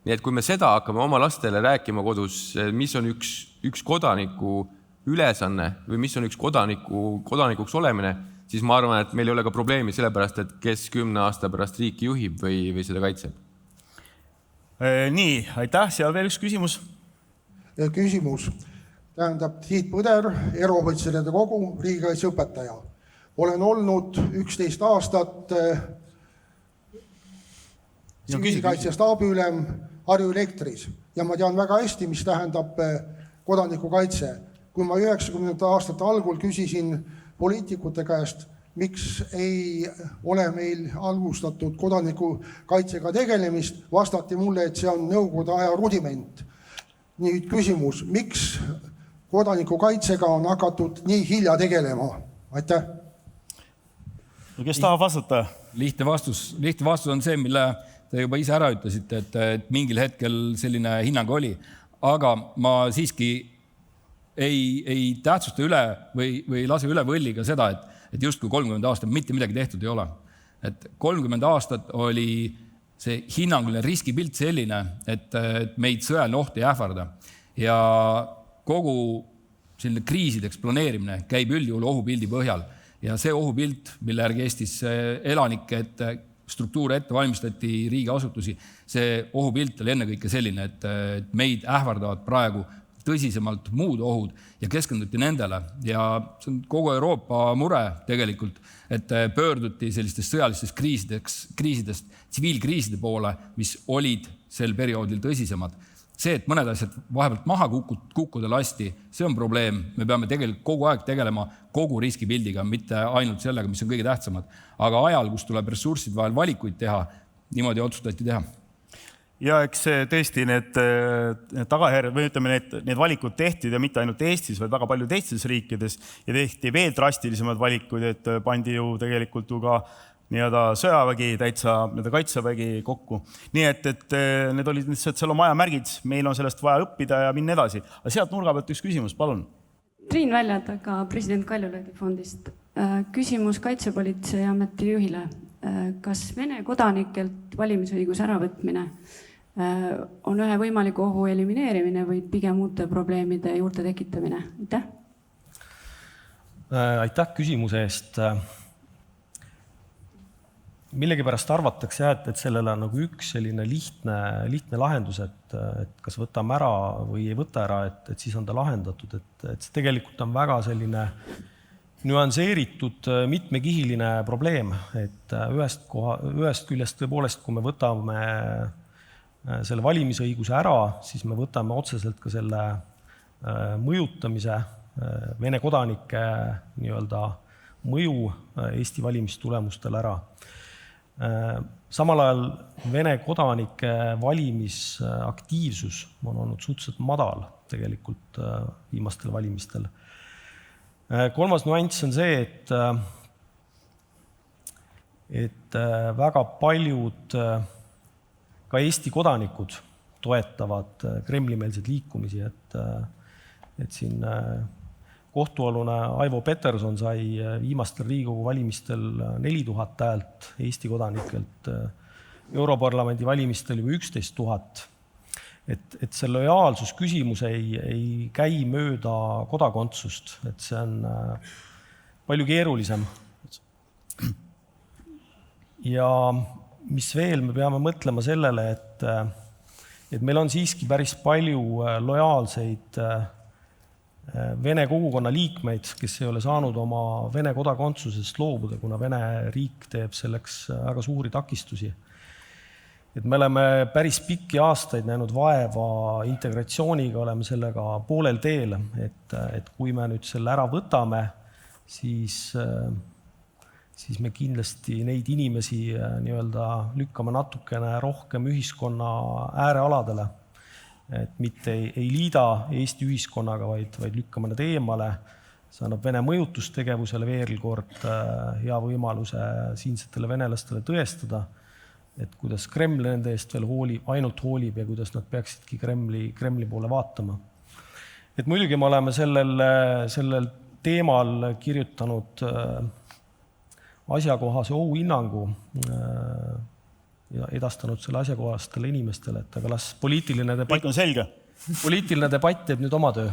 Nii et kui me seda hakkame oma lastele rääkima kodus, mis on üks kodaniku ülesanne või mis on üks kodanikuks olemine, siis ma arvan, et meil ei ole ka probleemi sellepärast, et kes 10 aasta pärast riiki juhib või seda kaitseb. Nii, aitäh. Seal veel üks küsimus. Küsimus. Tähendab Tiit Põder, Erohvitseride kogu, riigikaitseõpetaja. Olen olnud 11 aastat tsiviilkaitse staabiülem Harju Elektris ja ma tean väga hästi, mis tähendab kodanikukaitse. Kui ma 90. aastate algul küsisin poliitikute käest, miks ei ole meil alustatud kodanikukaitsega tegelemist, vastati mulle, et see on nõukogude aja rudiment. Nüüd küsimus, miks kodanikukaitsega on hakatud nii hilja tegelema? Aitäh! No kes tahab vastata? Lihtne vastus on see, mille te juba ise ära ütlesite, et mingil hetkel selline hinnang oli. Aga ma siiski ei tähtsusta üle või lase üle võlliga seda, et justkui 30 aastat mitte midagi tehtud ei ole. Et 30 aastat oli see hinnanguline riskipilt selline, et meid sõjaline oht ei ähvarda. Ja kogu selline kriisideks planeerimine käib üldjuhul ohupildi põhjal. Ja see ohupilt, mille järgi Eestis elanike struktuure ette valmistati riigiasutusi, see ohupilt oli ennekõike selline, et meid ähvardavad praegu tõsisemalt muud ohud ja keskenduti nendele. Ja see on kogu Euroopa mure tegelikult, et pöörduti sellistest sõjalistest kriisidest tsiviilkriiside poole, mis olid sel perioodil tõsisemad. See, et mõned asjad vahepealt maha kukkuda lasti, see on probleem. Me peame tegelikult kogu aeg tegelema kogu riskipildiga, mitte ainult sellega, mis on kõige tähtsamad. Aga ajal, kus tuleb ressurssid vahel valikuid teha, niimoodi otsustati teha. ja eks tõesti need tagajärjed või ütleme, need valikud tehti ja mitte ainult Eestis, vaid väga palju teistes riikides ja tehti veel drastilisemad valikud, et pandi ju tegelikult ju ka nii-öelda sõjavägi, täitsa kaitsevägi kokku. Nii et need olid lihtsalt seal oma ajamärgid, meil on sellest vaja õppida ja minna edasi. Aga sealt nurga pealt üks küsimus, palun. Triin Väljataga president Kaljulaidi fondist. Küsimus Kaitsepolitseiameti juhile. Kas Vene kodanikelt valimisõiguse äravõtmine on ühe võimaliku ohu elimineerimine või pigem uute probleemide juurde tekitamine? Aitäh! Aitäh küsimuse eest. Millegipärast arvatakse, et sellele on nagu üks selline lihtne lahendus, et kas võtame ära või ei võta ära, et siis on ta lahendatud. Et see tegelikult on väga selline nüanseeritud mitmekihiline probleem, et ühest küljest tõepoolest, kui me võtame selle valimisõiguse ära, siis me võtame otseselt ka selle mõjutamise, Vene kodanike nii-öelda mõju Eesti valimistulemustele ära. Samal ajal Vene kodanike valimisaktiivsus on olnud suhteliselt madal tegelikult viimastel valimistel. Kolmas nüanss on see, et väga paljud ka Eesti kodanikud toetavad Kremli-meelseid liikumisi, et siin kohtualune Aivo Peterson sai viimastel Riigikogu valimistel 4000 häält Eesti kodanikelt, Europarlamendi valimistel juba 11 000. Et see lojaalsusküsimus ei käi mööda kodakondsust, et see on palju keerulisem. Ja mis veel, me peame mõtlema sellele, et meil on siiski päris palju lojaalseid Vene kogukonna liikmeid, kes ei ole saanud oma Vene kodakondsusest loobuda, kuna Vene riik teeb selleks väga suuri takistusi. Et me oleme päris pikki aastaid näinud vaeva integratsiooniga, oleme sellega poolel teel, et kui me nüüd selle ära võtame, siis me kindlasti neid inimesi nii-öelda lükkame natukene rohkem ühiskonna äärealadele. Et mitte ei liida Eesti ühiskonnaga, vaid lükkame nad eemale. See annab Vene mõjutustegevusele veel kord hea võimaluse siinsetele venelastele tõestada, et kuidas Kreml nende eest veel ainult hoolib ja kuidas nad peaksidki Kremli poole vaatama. Et muidugi me oleme sellel teemal kirjutanud asjakohase ohuhinnangu ja edastanud selle asjakohastele inimestele, et aga las poliitiline debatt teeb nüüd oma töö.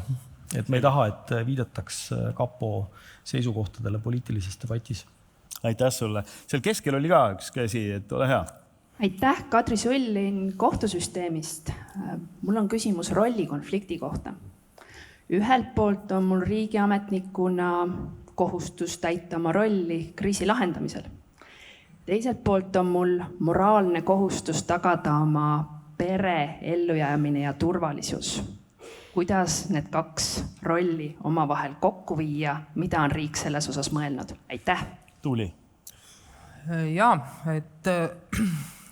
Et me ei taha, et viidataks kapo seisukohtadele poliitilises debatis. Aitäh sulle. Seal keskel oli ka üks käsi, et ole hea. Aitäh, Kadri Sullin kohtusüsteemist. Mul on küsimus rollikonflikti kohta. Ühelt poolt on mul riigiametnikuna kohustus täita oma rolli kriisi lahendamisel. Teiselt poolt on mul moraalne kohustus tagada oma pere ellujäämine ja turvalisus. Kuidas need kaks rolli omavahel kokku viia? Mida on riik selles osas mõelnud? Aitäh! Tuuli. Jaa, et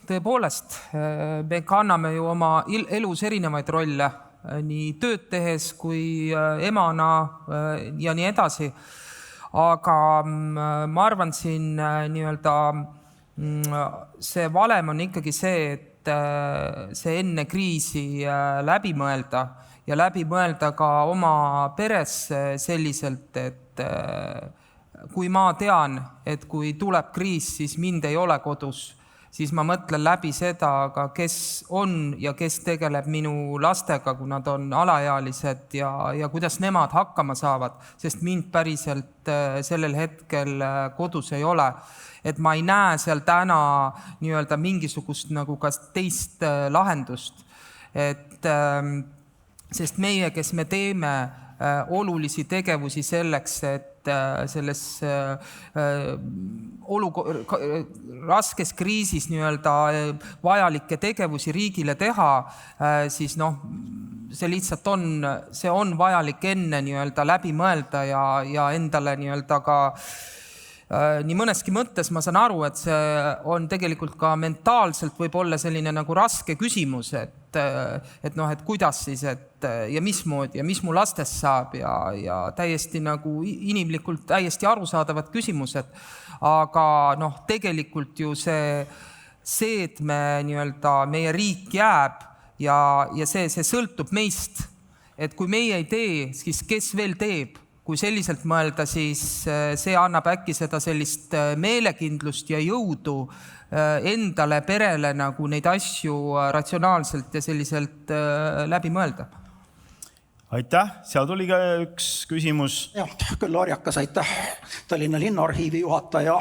tõepoolest, me kanname ju oma elus erinevaid rolle, nii tööd tehes kui emana ja nii edasi. Aga ma arvan siin nii-öelda see valem on ikkagi see, et see enne kriisi läbi mõelda ja läbi mõelda ka oma peres selliselt, et kui ma tean, et kui tuleb kriis, siis mind ei ole kodus, siis ma mõtlen läbi seda, aga kes on ja kes tegeleb minu lastega, kui nad on alaealised ja kuidas nemad hakkama saavad, sest mind päriselt sellel hetkel kodus ei ole. Et ma ei näe seal täna nii-öelda mingisugust nagu kas teist lahendust. Sest meie, kes me teeme olulisi tegevusi selleks, et selles raskes kriisis nii-öelda vajalikke tegevusi riigile teha, siis see lihtsalt on vajalik enne nii-öelda läbi mõelda ja endale nii-öelda ka nii mõneski mõttes ma saan aru, et see on tegelikult ka mentaalselt võib-olla selline nagu raske küsimus, et kuidas siis, ja mismoodi ja mis mu lastest saab ja täiesti nagu inimlikult täiesti arusaadavad küsimused. Aga tegelikult ju see, et meie riik jääb ja see sõltub meist, et kui meie ei tee, siis kes veel teeb? Kui selliselt mõelda, siis see annab äkki seda sellist meelekindlust ja jõudu endale, perele nagu neid asju ratsionaalselt ja selliselt läbi mõelda. Aitäh, seal tuli ka üks küsimus. Jah, küll Arjakas, aitäh. Tallinna Linnaarhiivi juhataja.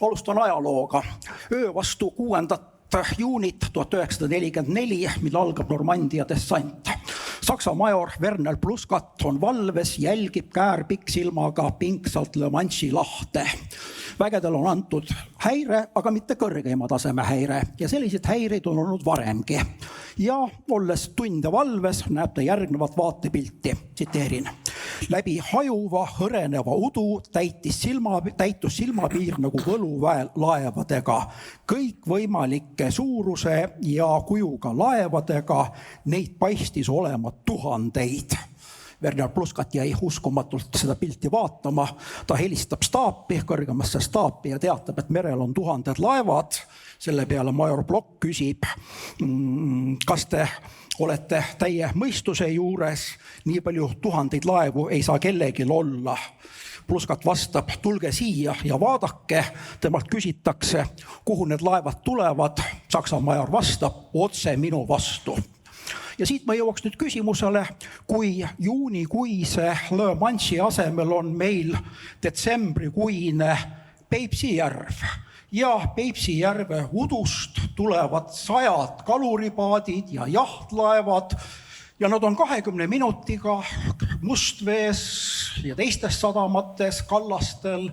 Alustan ajalooga. Öö vastu 6. juunit 1944, mil algab Normandia dessant. Saksa major Werner Pluskat on valves, jälgib käärpikk silmaga pingsalt Le Manche'i lahte. Vägedel on antud häire, aga mitte kõrgeima taseme häire ja selliseid häireid on olnud varemgi. Ja olles tunde valves, näeb ta järgnevat vaatepilti. Tsiteerin. Läbi hajuva, hõreneva udu täitus silmapiir nagu võluväe laevadega. Kõik võimalike suuruse ja kujuga laevadega, neid paistis olema tuhandeid. Werner Pluskat jäi uskumatult seda pilti vaatama. Ta helistab staapi, kõrgemasse staapi ja teatab, et merel on 1000 laevad. Selle peale major Blok küsib, kas te olete täie mõistuse juures, nii palju 1000 laevu ei saa kellegil olla. Pluskat vastab, tulge siia ja vaadake, temalt küsitakse, kuhu need laevad tulevad. Saksa major vastab, otse minu vastu. Ja siit ma jõuaks nüüd küsimusele, kui juunikuise Le Manche'i asemel on meil detsembrikuine Peipsi järv ja Peipsi järve udust tulevad 100 kaluripaadid ja jahtlaevad ja nad on 20 minutiga Mustvees ja teistes sadamates, kallastel.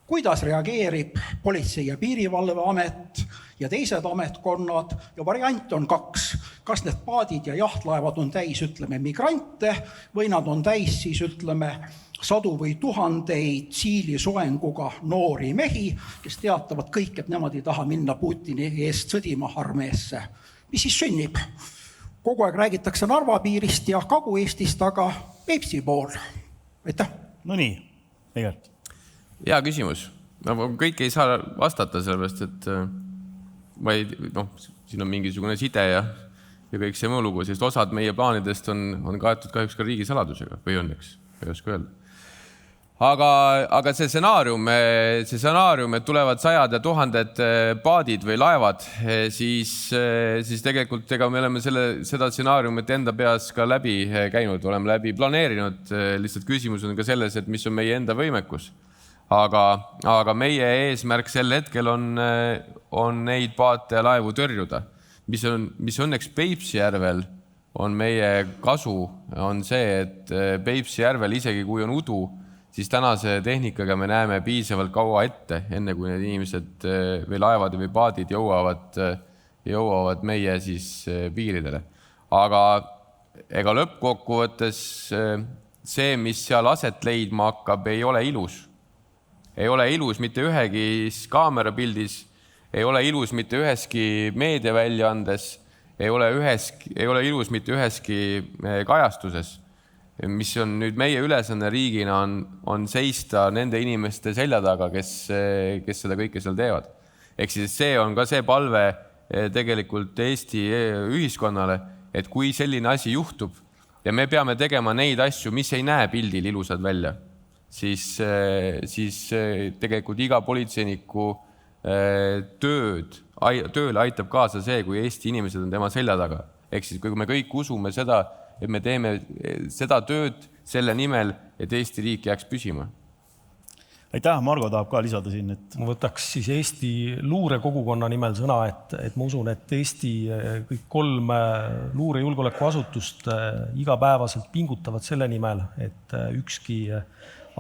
Kuidas reageerib Politsei- ja Piirivalveamet ja teised ametkonnad ja variant on 2. Kas need paadid ja jahtlaevad on täis, migrante või nad on täis, sadu või tuhandeid siilisoenguga noori mehi, kes teatavad kõik, et nemad ei taha minna Putini eest sõdima armeesse. Mis siis sünnib? Kogu aeg räägitakse Narva piirist ja Kagu-Eestist, aga Peipsi pool. Aitäh. No nii, Egert. Hea küsimus. Kõik ei saa vastata sellepärast, et siin on mingisugune side ja kõik see muu lugu, sest osad meie plaanidest on kaetud kahjuks ka riigisaladusega või õnneks, ei oska öelda. Aga see stsenaarium, et tulevad 100 ja 1000 paadid või laevad, siis tegelikult me oleme seda stsenaariumit enda peas ka läbi käinud, oleme läbi planeerinud. Lihtsalt küsimus on ka selles, et mis on meie enda võimekus. Aga meie eesmärk sel hetkel on neid paate ja laevu tõrjuda. Mis õnneks Peipsi järvel on meie kasu, on see, et Peipsi järvel isegi kui on udu, siis tänase tehnikaga me näeme piisavalt kaua ette, enne kui need inimesed või laevad või paadid jõuavad meie siis piiridele. Aga ega lõppkokkuvõttes see, mis seal aset leidma hakkab, ei ole ilus. Ei ole ilus mitte ühegi kaamerapildis, ei ole ilus mitte üheski meediaväljaandes, ei ole ilus mitte üheski kajastuses. Mis on nüüd meie ülesanne riigina on seista nende inimeste selja taga, kes seda kõike seal teevad. Ehk siis see on ka see palve tegelikult Eesti ühiskonnale, et kui selline asi juhtub ja me peame tegema neid asju, mis ei näe pildil ilusad välja, siis tegelikult iga politseiniku tööle aitab kaasa see, kui Eesti inimesed on tema selja taga. Ehk siis kui me kõik usume seda, et me teeme seda tööd selle nimel, et Eesti riik jääks püsima. Aitäh, Margo tahab ka lisada siin. Ma võtaks siis Eesti luurekogukonna nimel sõna, et ma usun, et Eesti kõik 3 luurejulgeolekuasutust igapäevaselt pingutavad selle nimel, et ükski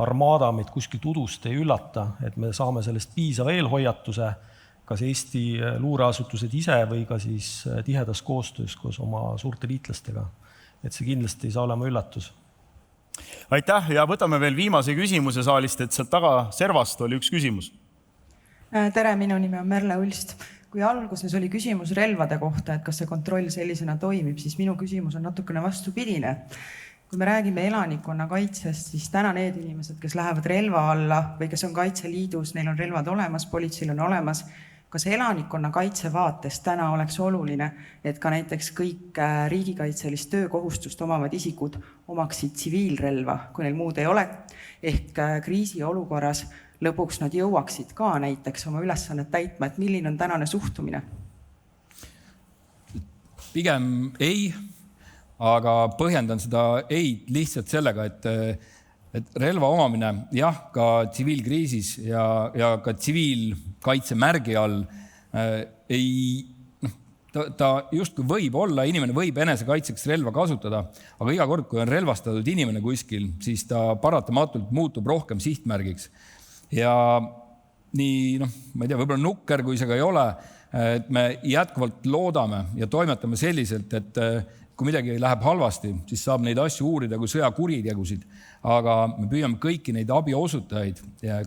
armaada meid kuskilt udust ei üllata, et me saame sellest piisava eelhoiatuse, kas Eesti luureasutused ise või ka siis tihedas koostöös koos oma suurte liitlastega. Et see kindlasti ei saa olema üllatus. Aitäh ja võtame veel viimase küsimuse saalist, et sealt taga servast oli üks küsimus. Tere, minu nimi on Merle Ulst. Kui alguses oli küsimus relvade kohta, et kas see kontroll sellisena toimib, siis minu küsimus on natukene vastupidine. Kui me räägime elanikkonna kaitsest, siis täna need inimesed, kes lähevad relva alla või kes on Kaitseliidus, neil on relvad olemas, politseil on olemas. Kas elanikkonna kaitse vaates täna oleks oluline, et ka näiteks kõik riigikaitselist töökohustust omavad isikud omaksid tsiviilrelva, kui neil muud ei ole, ehk kriisiolukorras lõpuks nad jõuaksid ka näiteks oma ülesannet täitma, et milline on tänane suhtumine? Pigem ei, aga põhjendan seda ei lihtsalt sellega, et relva omamine jah, ka tsiviilkriisis ja ka tsiviilkaitse märgi all ta justkui võib olla, inimene võib enesekaitseks relva kasutada, aga iga kord, kui on relvastatud inimene kuskil, siis ta paratamatult muutub rohkem sihtmärgiks. Ja nii, ma ei tea, võib-olla nukker, kui see ka ei ole, et me jätkuvalt loodame ja toimetame selliselt, et kui midagi läheb halvasti, siis saab neid asju uurida kui sõjakuritegusid, aga me püüame kõiki neid abiosutajaid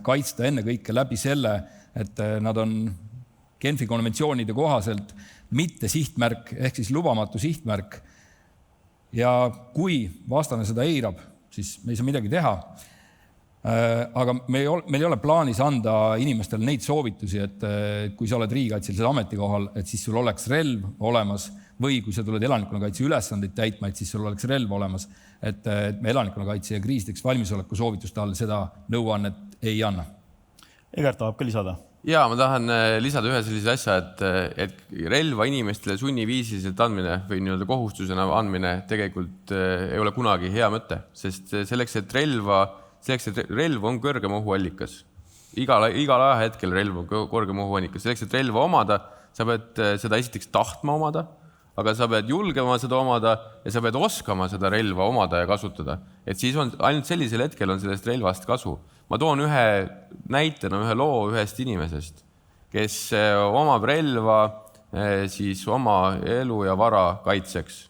kaitsta enne kõike läbi selle, et nad on Genfi konventsioonide kohaselt mitte sihtmärk, ehk siis lubamatu sihtmärk. Ja kui vastane seda eirab, siis me ei saa midagi teha. Aga meil ei ole plaanis anda inimestele neid soovitusi, et kui sa oled riigikaitselisel ametikohal, et siis sul oleks relv olemas või kui sa tuled elanikkonnakaitse ülesandeid täitma, et siis sul oleks relv olemas. Et me elanikkonnakaitse ja kriisideks valmisoleku soovituste all seda nõuannet ei anna. Egert tahab ka lisada. Ja, ma tahan lisada ühe sellise asja, et relva inimestele sunniviisiliselt andmine või nii-öelda kohustusena andmine tegelikult ei ole kunagi hea mõte, sest selleks, et relv on kõrgem ohuallikas. Igal ajahetkel relv on kõrgem ohuallikas. Selleks, et relva omada, sa pead seda esiteks tahtma omada, aga sa pead julgema seda omada ja sa pead oskama seda relva omada ja kasutada. Et siis on ainult sellisel hetkel on sellest relvast kasu. Ma toon ühe näitena ühe loo ühest inimesest, kes omab relva siis oma elu ja vara kaitseks.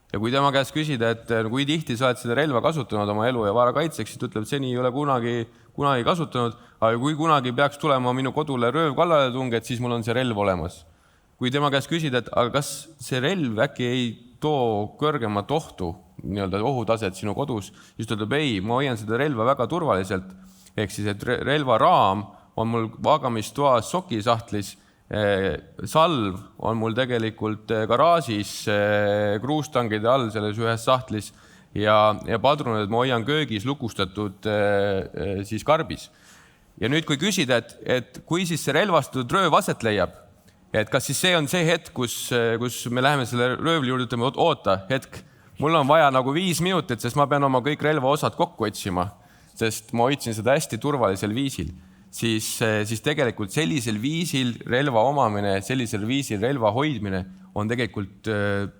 Ja kui tema käest küsida, et kui tihti sa oled seda relva kasutanud oma elu ja vara kaitseks, siis ta ütleb, et seni ei ole kunagi kasutanud, aga kui kunagi peaks tulema minu kodule rööv kallale tung, et siis mul on see relv olemas. Kui tema käest küsida, et aga kas see relv äkki ei too kõrgemat ohtu, nii-öelda ohutaset sinu kodus, siis ta ütleb, ei, ma hoian seda relva väga turvaliselt, ehk siis, et relva raam on mul vagamistoas sokisahtlis, salv on mul tegelikult garaažis kruustangide all selles ühes sahtlis ja padrunid ma hoian köögis lukustatud siis karbis. Ja nüüd, kui küsida, et kui siis see relvastatud rööv aset leiab, et kas siis see on see hetk, kus me läheme selle röövli juurde, ütleme, oota hetk, mul on vaja nagu 5 minutit, sest ma pean oma kõik relvaosad kokku otsima, sest ma hoidsin seda hästi turvalisel viisil. Siis tegelikult sellisel viisil relva omamine, sellisel viisil relva hoidmine on tegelikult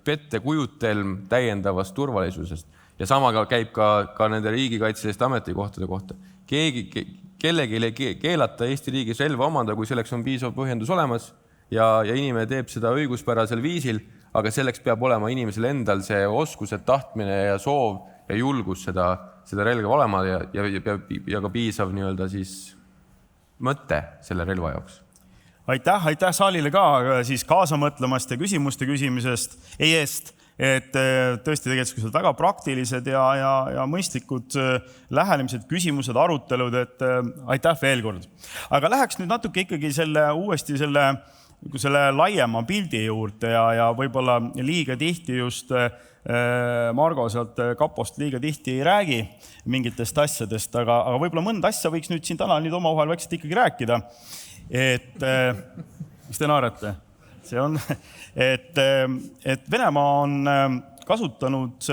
pettekujutelm täiendavast turvalisusest. Ja sama käib ka nende riigikaitseliste ametikohtade kohta. Kellegi ei keelata Eesti riigis relva omanda, kui selleks on piisav põhjendus olemas ja inimene teeb seda õiguspärasel viisil, aga selleks peab olema inimesel endal see oskused, tahtmine ja soov ja julgus seda relva olema ja ka piisav nii-öelda siis mõtte selle relva jaoks. Aitäh saalile ka siis kaasa mõtlemast ja küsimuste küsimisest eest, et tõesti tegelikult väga praktilised ja mõistlikud lähenemised, küsimused, arutelud, et aitäh veel kord. Aga läheks nüüd natuke ikkagi uuesti selle laiema pildi juurde ja võib-olla liiga tihti just Margo sealt kapost liiga tihti ei räägi mingitest asjadest, aga võib-olla mõnda asja võiks nüüd siin täna omavahel vaikselt ikkagi rääkida. Et mis te naerate? See on, et Venemaa on kasutanud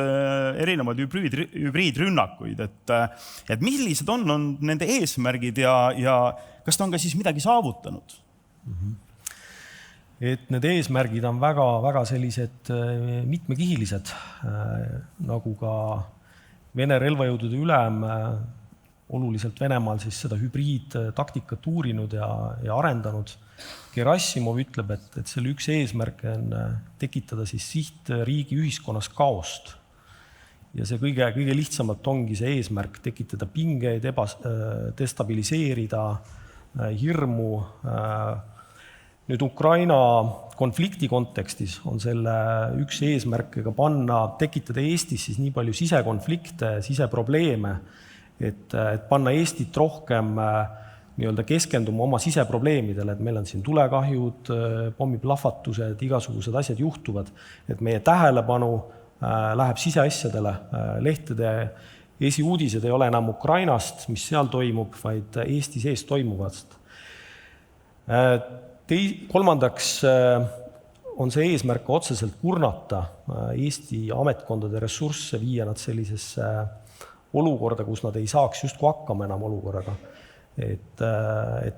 erinevaid hübriidrünnakuid, et millised on nende eesmärgid ja kas ta on ka siis midagi saavutanud? Et need eesmärgid on väga sellised mitmekihilised, nagu ka Vene relvajõudude ülem oluliselt Venemaal siis seda hübriidtaktikat uurinud ja arendanud. Gerassimov ütleb, et selle üks eesmärk on tekitada siis sihtriigi ühiskonnas kaost. Ja see kõige lihtsamalt ongi see eesmärk tekitada pingeid, destabiliseerida, hirmu. Nüüd Ukraina konflikti kontekstis on selle üks eesmärk tekitada Eestis siis nii palju sisekonflikte, siseprobleeme, et panna Eestit rohkem keskenduma oma siseprobleemidele, et meil on siin tulekahjud, pommiplahvatused, igasugused asjad juhtuvad, et meie tähelepanu läheb siseasjadele. Lehtede esiuudised ei ole enam Ukrainast, mis seal toimub, vaid Eesti sees toimuvast. Kolmandaks on see eesmärk otseselt kurnata Eesti ametkondade ressursse, viia nad sellisesse olukorda, kus nad ei saaks justkui hakkama enam olukorraga. Et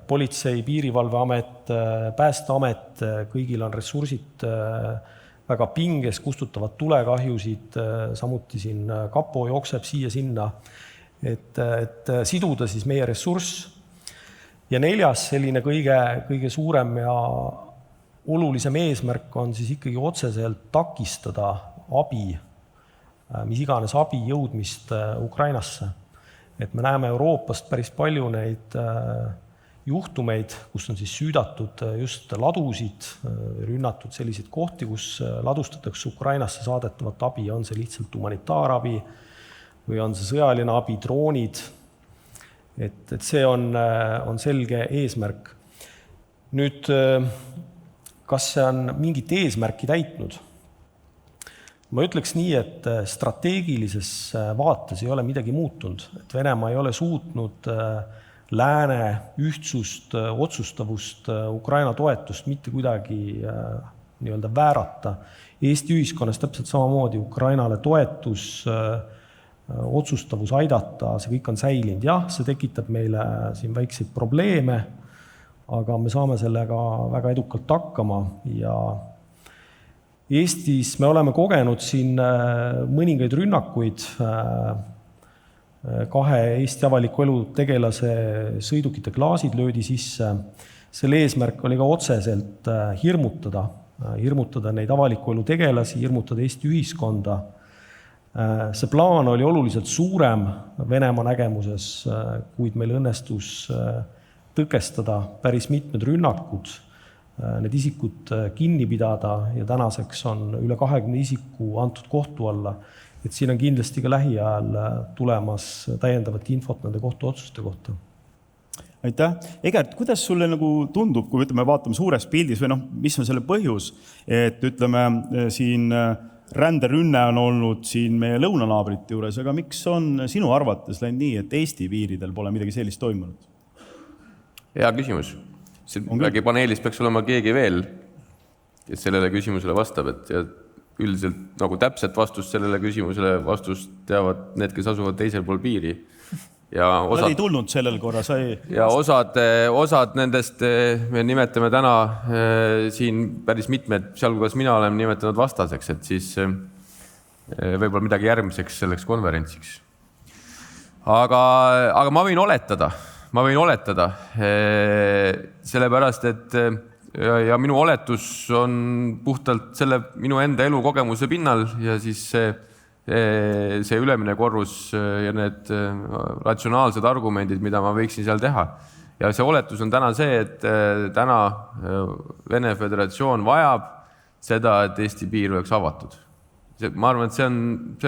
politsei, piirivalveamet, päästeamet, kõigil on ressursid väga pinges, kustutavad tulekahjusid, samuti siin kapo jookseb siia-sinna, et siduda siis meie ressurss. Ja neljas selline kõige suurem ja olulisem eesmärk on siis ikkagi otseselt takistada abi, mis iganes abi jõudmist Ukrainasse. Et me näeme Euroopast päris palju neid juhtumeid, kus on siis süüdatud just ladusid, rünnatud selliseid kohti, kus ladustatakse Ukrainasse saadetavat abi, on see lihtsalt humanitaarabi või on see sõjaline abi, droonid. Et see on selge eesmärk. Nüüd, kas see on mingit eesmärki täitnud? Ma ütleks nii, et strateegilises vaates ei ole midagi muutunud. Et Venemaa ei ole suutnud lääne ühtsust, otsustavust, Ukraina toetust mitte kuidagi väärata. Eesti ühiskonnas täpselt samamoodi Ukrainale toetus, otsustavus aidata, see kõik on säilinud. Jah, see tekitab meile siin väikseid probleeme, aga me saame sellega väga edukalt hakkama ja Eestis me oleme kogenud siin mõningaid rünnakuid, 2 Eesti avaliku elu tegelase sõidukite klaasid löödi sisse. Selle eesmärk oli ka otseselt hirmutada neid avaliku elu tegelasi, hirmutada Eesti ühiskonda. See plaan oli oluliselt suurem Venemaa nägemuses, kuid meil õnnestus tõkestada päris mitmed rünnakud, need isikud kinni pidada ja tänaseks on üle 20 isiku antud kohtu alla. Et siin on kindlasti ka lähiajal tulemas täiendavat infot nende kohtuotsuste kohta. Aitäh. Egert, kuidas sulle tundub, kui vaatame suures pildis või mis on selle põhjus, et siin ränderünne on olnud siin meie lõunanaabrite juures, aga miks on sinu arvates läinud nii, et Eesti piiridel pole midagi sellist toimunud? Hea küsimus. Äkki paneelis peaks olema keegi veel, kes sellele küsimusele vastab, ja üldiselt täpset vastust sellele küsimusele teavad need, kes asuvad teisel pool piiri. Nad ei tulnud sellel korra, sai. Ja osad nendest me nimetame täna siin päris mitmed, sealhulgas mina olen nimetanud vastaseks, et siis võib-olla midagi järgmiseks selleks konverentsiks. Aga ma võin oletada, sellepärast, et ja minu oletus on puhtalt selle minu enda elukogemuse pinnal ja siis see ülemine korrus ja need ratsionaalsed argumendid, mida ma võiksin seal teha. Ja see oletus on täna see, et täna Vene Föderatsioon vajab seda, et Eesti piir oleks avatud. Ma arvan, et see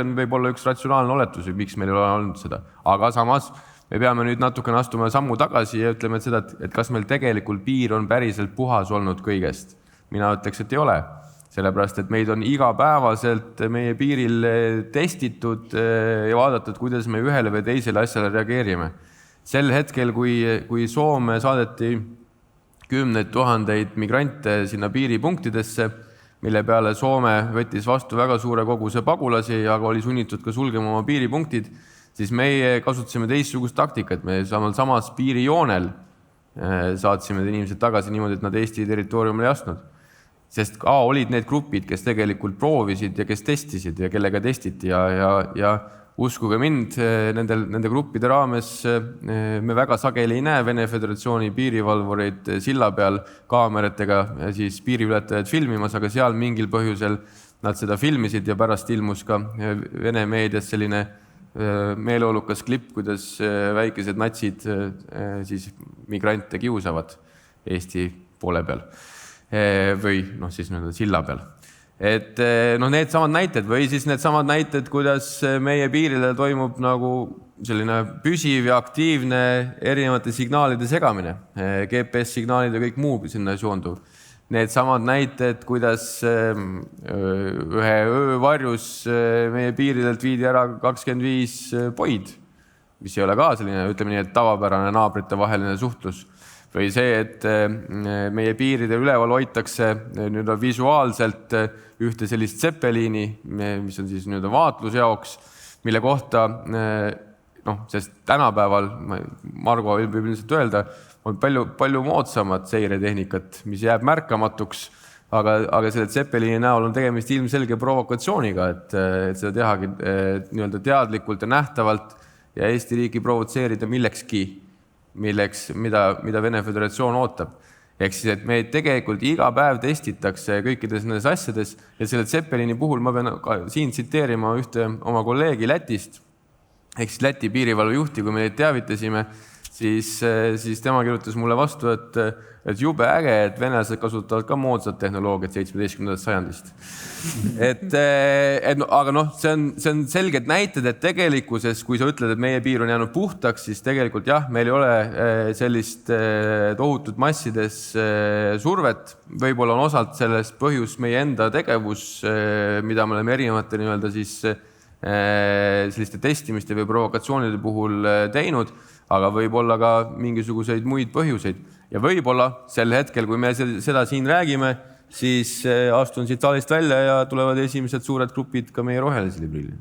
on võib-olla üks ratsionaalne oletus, miks meil ei ole olnud seda. Aga samas me peame nüüd natukene astuma sammu tagasi ja ütleme seda, et kas meil tegelikult piir on päriselt puhas olnud kõigest. Mina ütleks, et ei ole. Sellepärast, et meid on igapäevaselt meie piiril testitud ja vaadatud, kuidas me ühele või teisele asjale reageerime. Sel hetkel, kui Soome saadeti 10 000 migrante sinna piiripunktidesse, mille peale Soome võttis vastu väga suure koguse pagulasi, aga oli sunnitud ka sulgema oma piiripunktid, siis meie kasutasime teistsugust taktikat. Me samas piirijoonel saatsime inimesed tagasi niimoodi, et nad Eesti territooriumile ei astnud. Sest olid need grupid, kes tegelikult proovisid ja kes testisid ja kellega testiti ja uskuge mind, nende gruppide raames me väga sageli ei näe Vene Föderatsiooni piirivalvureid silla peal kaameratega ja siis piiriületajad filmimas, aga seal mingil põhjusel nad seda filmisid ja pärast ilmus ka Vene meedias selline meeleolukas klipp, kuidas väikesed natsid siis migrante kiusavad Eesti poole peal või siis silla peal. Et need samad näited või siis need samad näited, kuidas meie piirile toimub nagu selline püsiv ja aktiivne erinevate signaalide segamine, GPS-signaalid ja kõik muu sinna suunduv. Need samad näited, kuidas ühe öö varjus meie piiridelt viidi ära 25 poid, mis ei ole ka selline, ütleme nii, et tavapärane naabrite vaheline suhtlus. Või see, et meie piiride üleval hoitakse visuaalselt ühte sellist Zeppelini, mis on siis vaatluse jaoks, mille kohta, sest tänapäeval, Margo võib ilmselt öelda, on palju moodsamad seiretehnikat, mis jääb märkamatuks, aga selle Zeppelini näol on tegemist ilmselge provokatsiooniga, et seda tehagi teadlikult ja nähtavalt ja Eesti riiki provotseerida millekski, mida Vene Föderatsioon ootab. Ehk siis, et me tegelikult iga päev testitakse kõikides nendes asjades ja selle Zeppelini puhul ma pean siin tsiteerima ühte oma kolleegi Lätist, ehk siis Läti piirivalvejuhti, kui me neid teavitasime, siis tema kirjutas mulle vastu, et jube äge, et venelased kasutavad ka moodsat tehnoloogiat 17. sajandist. Aga see on selged näited, et tegelikkuses, kui sa ütled, et meie piir on jäänud puhtaks, siis tegelikult jah, meil ei ole sellist tohutut massides survet. Võib-olla on osalt sellest põhjus meie enda tegevus, mida me oleme erinevate selliste testimiste või provokatsioonide puhul teinud, aga võib-olla ka mingisuguseid muid põhjuseid. Ja võib-olla sel hetkel, kui me seda siin räägime, siis astun siit saalist välja ja tulevad esimesed suured grupid ka meie rohelisele prillile.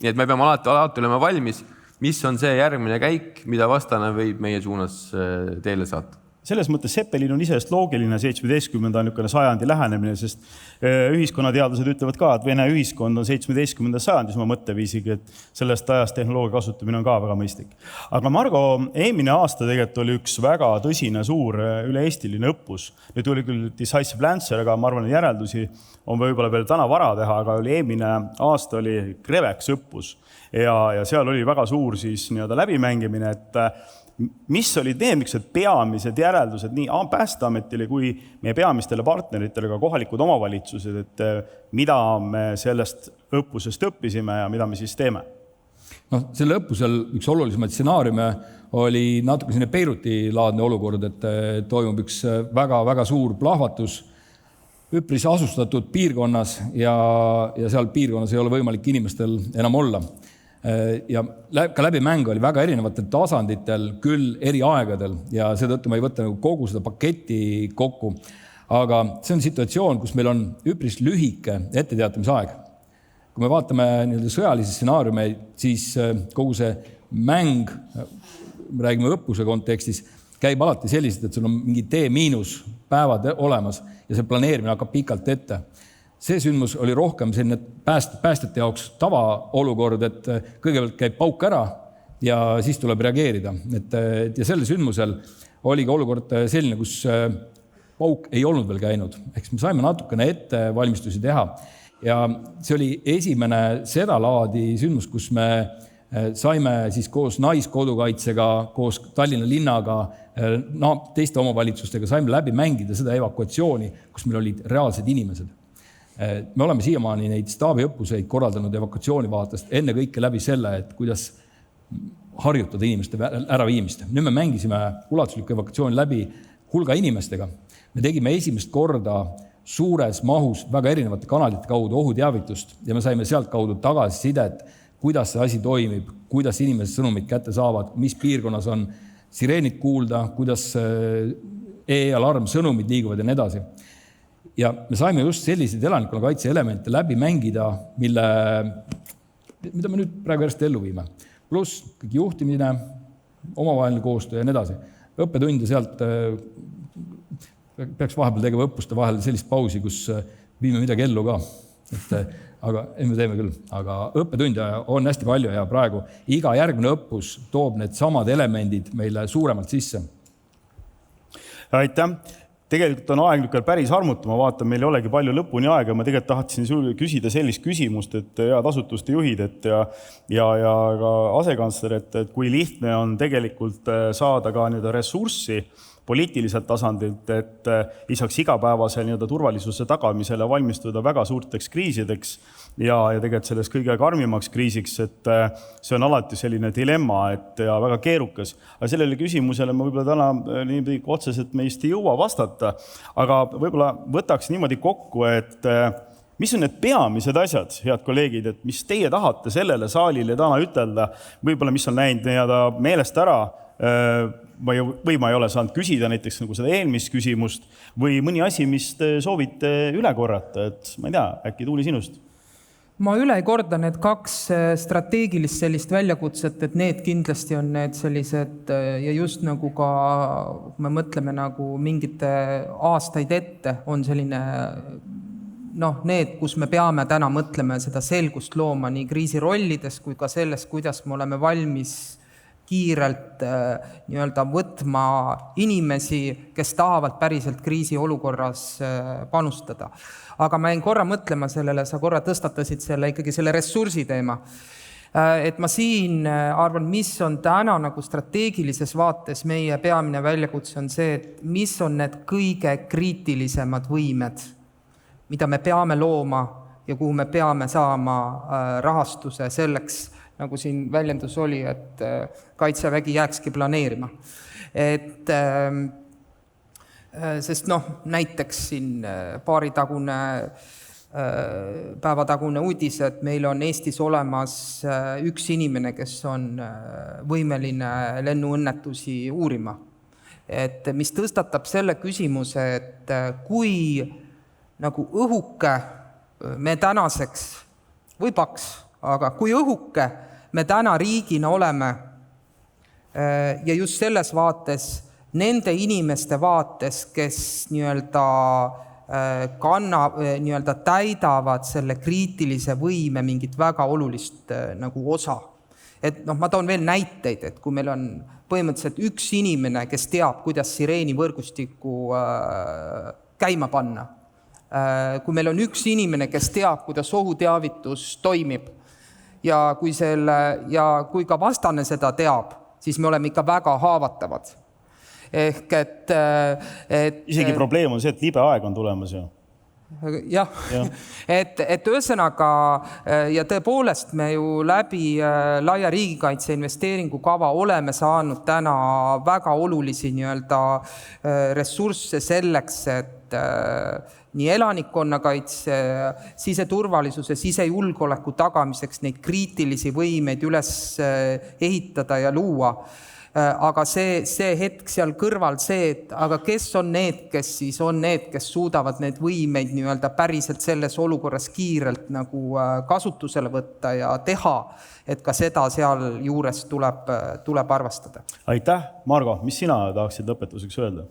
Nii et me peame alati olema valmis, mis on see järgmine käik, mida vastane võib meie suunas teele saata. Selles mõttes Zeppelin on isest loogiline 17. sajandi lähenemine, sest ühiskonnateadlased ütlevad ka, et Vene ühiskond on 17. sajandis oma mõtteviisiga, et sellest ajast tehnoloogia kasutamine on ka väga mõistlik. Aga Margo, eelmine aasta tegelikult oli üks väga tõsine suur üle-eestiline õppus. Nüüd oli küll Decisive Lancer, aga ma arvan, et järeldusi on võib-olla veel täna vara teha, aga eelmine aasta oli Grevex õppus ja seal oli väga suur läbimängimine, et mis olid need peamised järeldused nii Päästeametile kui meie peamistele partneritele, ka kohalikud omavalitsused, et mida me sellest õppusest õppisime ja mida me siis teeme? Selle õppusel üks olulisemaid stsenaariume oli natuke selline Beiruti-laadne olukord, et toimub üks väga suur plahvatus üpris asustatud piirkonnas ja seal piirkonnas ei ole võimalik inimestel enam olla. Ja ka läbimäng oli väga erinevatel tasanditel, küll eri aegadel ja seetõttu ma ei võtta kogu seda paketti kokku. Aga see on situatsioon, kus meil on üpris lühike etteteatamisaeg. Kui me vaatame sõjalisi stsenaariume, siis kogu see mäng, räägime õppuse kontekstis, käib alati selliselt, et sul on mingi T- päevad olemas ja see planeerimine hakkab pikalt ette. See sündmus oli rohkem selline päästjate jaoks tavaolukord, et kõigepealt käib pauk ära ja siis tuleb reageerida. Ja selle sündmusel oli ka olukord selline, kus pauk ei olnud veel käinud. Eks me saime natukene ette valmistusi teha. Ja see oli esimene seda laadi sündmus, kus me saime siis koos Naiskodukaitsega, koos Tallinna linnaga, teiste omavalitsustega saime läbi mängida seda evakuatsiooni, kus meil olid reaalsed inimesed. Me oleme siiamaani neid staabiõppuseid korraldanud evakuatsiooni vaatest enne kõike läbi selle, et kuidas harjutada inimeste äraviimist. Nüüd me mängisime ulatuslikku evakuatsiooni läbi hulga inimestega. Me tegime esimest korda suures mahus väga erinevate kanalite kaudu ohuteavitust ja me saime sealt kaudu tagasisidet, kuidas see asi toimib, kuidas inimesed sõnumid kätte saavad, mis piirkonnas on sireenid kuulda, kuidas e-alarm, sõnumid liiguvad ja nii edasi. Ja me saime just selliseid elanikkonnakaitse elemente läbi mängida, mida me nüüd praegu järjest ellu viime. Pluss kõik juhtimine, omavaheline koostöö ja nii edasi. Õppetund ja sealt peaks vahepeal tegema õppuste vahel sellist pausi, kus viime midagi ellu ka. Aga me teeme küll. Aga õppetunde on hästi palju ja praegu iga järgmine õppus toob need samad elemendid meile suuremalt sisse. Aitäh! tegelikult on aeg nüüd päris armuta, ma vaatan, meil ei olegi palju lõpuni aega, ma tegelikult tahtsin sul küsida sellist küsimust, et head asutuste juhid ja ka asekantsler, et kui lihtne on tegelikult saada ka ressurssi poliitiliselt tasandilt, et lisaks igapäevase turvalisuse tagamisele valmistuda väga suurteks kriisideks ja tegelikult selles kõige karmimaks kriisiks, et see on alati selline dilemma ja väga keerukas. Aga sellele küsimusele ma võib-olla täna niimoodi otseselt meist ei jõua vastata, aga võib-olla võtaks niimoodi kokku, et mis on need peamised asjad, head kolleegid, et mis teie tahate sellele saalile täna ütelda, võib-olla mis on läinud meelest ära, või ma ei ole saanud küsida näiteks nagu seda eelmist küsimust või mõni asi, mis te soovite üle korrata, et ma ei tea, äkki Tuuli sinust? Ma üle ei korda need 2 strateegilist sellist väljakutset, et need kindlasti on need sellised ja just nagu ka, kui me mõtleme nagu mingite aastaid ette, on selline need, kus me peame täna mõtlema seda selgust looma nii kriisirollides kui ka selles, kuidas me oleme valmis kiirelt võtma inimesi, kes tahavad päriselt kriisiolukorras panustada. Aga ma jäin korra mõtlema sellele, sa korra tõstatasid ikkagi selle ressursi teema. Et ma siin arvan, mis on täna nagu strateegilises vaates meie peamine väljakutse on see, et mis on need kõige kriitilisemad võimed, mida me peame looma ja kuhu me peame saama rahastuse selleks, nagu siin väljendus oli, et Kaitsevägi jääkski planeerima. Sest näiteks siin päevatagune uudis, et meil on Eestis olemas üks inimene, kes on võimeline lennuõnnetusi uurima. Et mis tõstatab selle küsimuse, et kui nagu õhuke me tänaseks või paks, aga kui õhuke me täna riigina oleme ja just selles vaates, nende inimeste vaates, kes täidavad selle kriitilise võime mingit väga olulist nagu osa. Et ma toon veel näiteid, et kui meil on põhimõtteliselt üks inimene, kes teab, kuidas sireeni võrgustikku käima panna, kui meil on üks inimene, kes teab, kuidas ohuteavitus toimib, ja kui ka vastane seda teab, siis me oleme ikka väga haavatavad. Ehk et isegi probleem on see, et libe aeg on tulemas ju. Jah, et ühesõnaga ja tõepoolest me ju läbi laia riigikaitse investeeringukava oleme saanud täna väga olulisi ressursse selleks, et nii elanikkonnakaitse, siseturvalisuse, sisejulgeoleku tagamiseks neid kriitilisi võimeid üles ehitada ja luua. Aga see hetk seal kõrval see, et aga kes on need, kes suudavad need võimeid päriselt selles olukorras kiirelt nagu kasutusele võtta ja teha, et ka seda seal juures tuleb arvestada. Aitäh, Margo, mis sina tahaksid lõpetuseks öelda?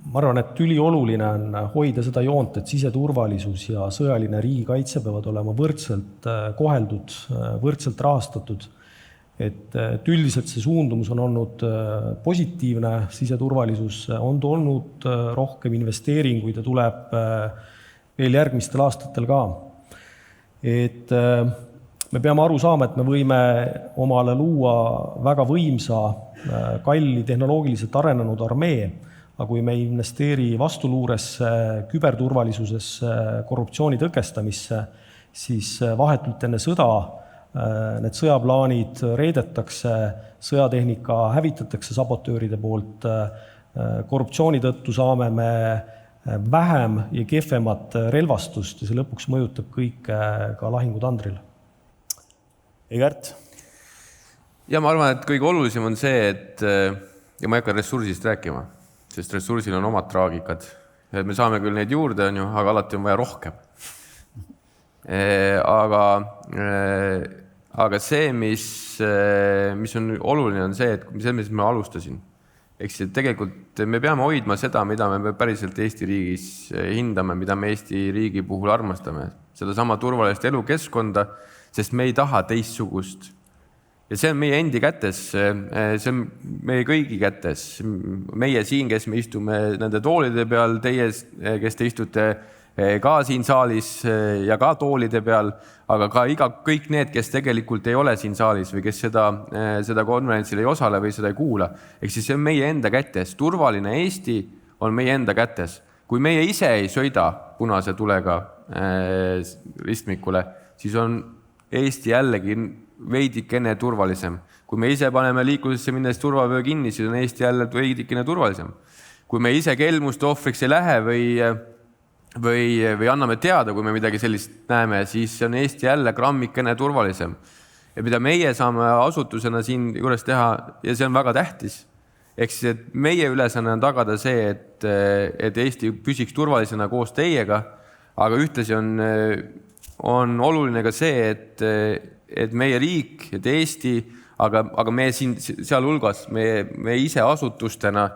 Ma arvan, et ülioluline on hoida seda joont, et siseturvalisus ja sõjaline riigikaitse peavad olema võrdselt koheldud, võrdselt rahastatud. Et üldiselt see suundumus on olnud positiivne, siseturvalisus on olnud rohkem investeeringuid ja tuleb veel järgmistel aastatel ka. Et me peame aru saama, et me võime omale luua väga võimsa, kalli, tehnoloogiliselt arenenud armee, aga kui me ei investeeri vastuluuresse, küberturvalisusesse, korruptsiooni tõkestamisse, siis vahetult enne sõda need sõjaplaanid reedetakse, sõjatehnika hävitatakse sabotööride poolt, korruptsiooni tõttu saame me vähem ja kehvemat relvastust ja see lõpuks mõjutab kõike ka lahingutandril. Egert? Ja ma arvan, et kõige olulisem on see, et ja ma ei hakka ressursist rääkima, sest ressursil on omad traagikad. Me saame küll neid juurde, aga alati on vaja rohkem. Aga see, mis on oluline, on see, et mis me alustasin. Eks tegelikult me peame hoidma seda, mida me päriselt Eesti riigis hindame, mida me Eesti riigi puhul armastame. Seda sama turvalist elukeskkonda, sest me ei taha teistsugust Ja see on meie endi kätes, see on meie kõigi kätes. Meie siin, kes me istume nende toolide peal, teie, kes te istute ka siin saalis ja ka toolide peal, aga ka kõik need, kes tegelikult ei ole siin saalis või kes seda konverentsil ei osale või seda ei kuula. Ehk siis see on meie enda kätes. Turvaline Eesti on meie enda kätes. Kui meie ise ei sõida punase tulega ristmikule, siis on Eesti jällegi veidikene turvalisem. Kui me ise paneme liiklusesse minnes turvavöö kinni, siis on Eesti jälle veidikene turvalisem. Kui me ise kelmuste ohvriks ei lähe või anname teada, kui me midagi sellist näeme, siis on Eesti jälle grammikene turvalisem. Ja mida meie saame asutusena siin juures teha, ja see on väga tähtis, ehk siis, et meie ülesanne on tagada see, et Eesti püsiks turvalisena koos teiega, aga ühtlasi on oluline ka see, et meie riik, et Eesti, aga me siin sealhulgas, me ise asutustena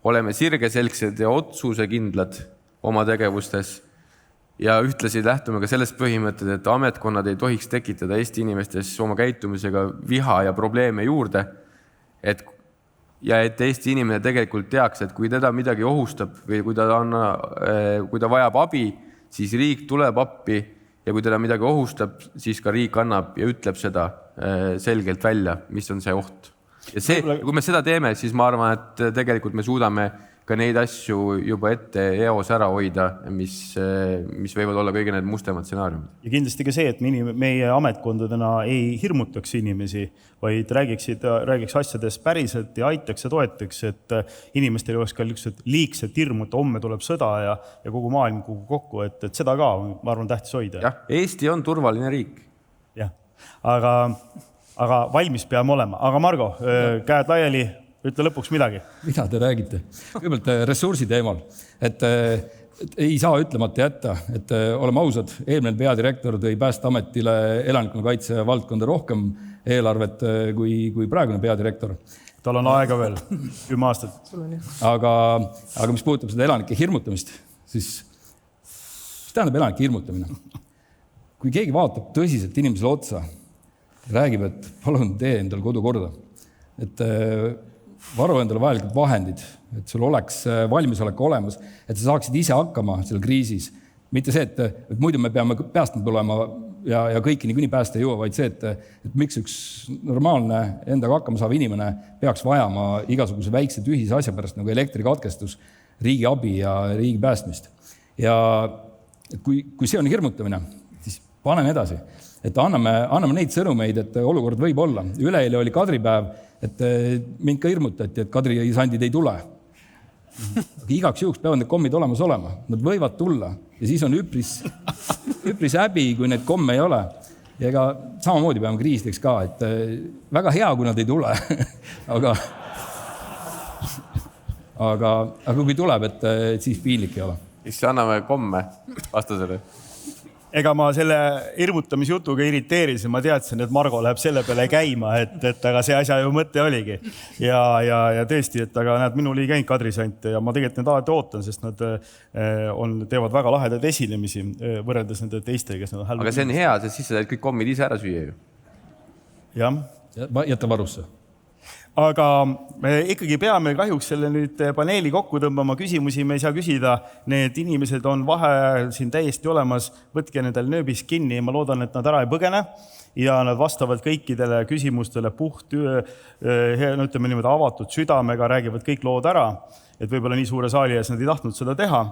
oleme sirgeselgsed ja otsusekindlad oma tegevustes ja ühtlasi lähtume ka sellest põhimõtted, et ametkonnad ei tohiks tekitada Eesti inimestes oma käitumisega viha ja probleeme juurde, et Eesti inimene tegelikult teaks, et kui teda midagi ohustab või kui ta vajab abi, siis riik tuleb appi ja kui teda midagi ohustab, siis ka riik annab ja ütleb seda selgelt välja, mis on see oht. Ja kui me seda teeme, siis ma arvan, et tegelikult me suudame ka neid asju juba ette eos ära hoida, mis võivad olla kõige need mustemad stsenaariumid. Ja kindlasti ka see, et meie ametkondadena ei hirmutaks inimesi, vaid räägiks asjades päriselt ja aitaks ja toetaks, et inimestel ei oleks ka liigselt hirmu, et homme tuleb sõda ja kogu maailm kokku, et seda ka, ma arvan, tähtis hoida. Jah, Eesti on turvaline riik. Jah, aga valmis peame olema. Aga Margo, käed laiali, ütle lõpuks midagi. Mida te räägite? Kõigepealt ressursi teemal, et ei saa ütlemata jätta, et oleme ausad, eelmine peadirektor tõi Päästeametile elanikkonnakaitse valdkonda rohkem eelarvet kui praegune peadirektor. Tal on aega veel 10 aastat. Aga mis puudutab seda elanike hirmutamist, siis tähendab elanike hirmutamine. Kui keegi vaatab tõsiselt inimesele otsa, räägib, et palun tee endal kodu korda, et varu endale vajalikud vahendid, et sul oleks valmisolek olemas, et sa saaksid ise hakkama seal kriisis. Mitte see, et muidu me peame päästma tulema ja kõiki niikuinii päästa ei jõua, vaid see, et miks üks normaalne endaga hakkama saava inimene peaks vajama igasuguse väikse tühise asja pärast nagu elektrikatkestus, riigi abi ja riigi päästmist. Ja kui see on hirmutamine, siis panen edasi. Et anname neid sõnumeid, et olukord võib olla. Üleeile oli Kadripäev, et mind ka hirmutati, et Kadrisandid ei tule. Aga igaks juhuks peavad need kommid olemas olema. Nad võivad tulla ja siis on üpris häbi, kui need komme ei ole. Ja ega samamoodi peame kriisideks ka, et väga hea, kui nad ei tule. aga kui tuleb, et siis piinlik ei ole. Siis anname komme vastasele. Ega ma selle hirmutamisjutuga irriteerisin, ma teadsin, et Margo läheb selle peale käima, et aga see asja ju mõte oligi. Ja tõesti, et aga näed, minul ei käinud Kadrisante ja ma tegelikult need alati ootan, sest nad teevad väga lahedaid esinemisi võrreldes nende teiste, kes nad on Aga see on hea, sest siis sa teed kõik kommid ise ära süüa ju. Jah. Jätta varusse. Aga me ikkagi peame kahjuks selle nüüd paneeli kokku tõmbama, küsimusi me ei saa küsida. Need inimesed on vaheajal siin täiesti olemas, võtke nendel nööbis kinni, ma loodan, et nad ära ei põgene ja nad vastavad kõikidele küsimustele ütleme niimoodi avatud südamega, räägivad kõik lood ära, et võib-olla nii suure saali ees nad ei tahtnud seda teha.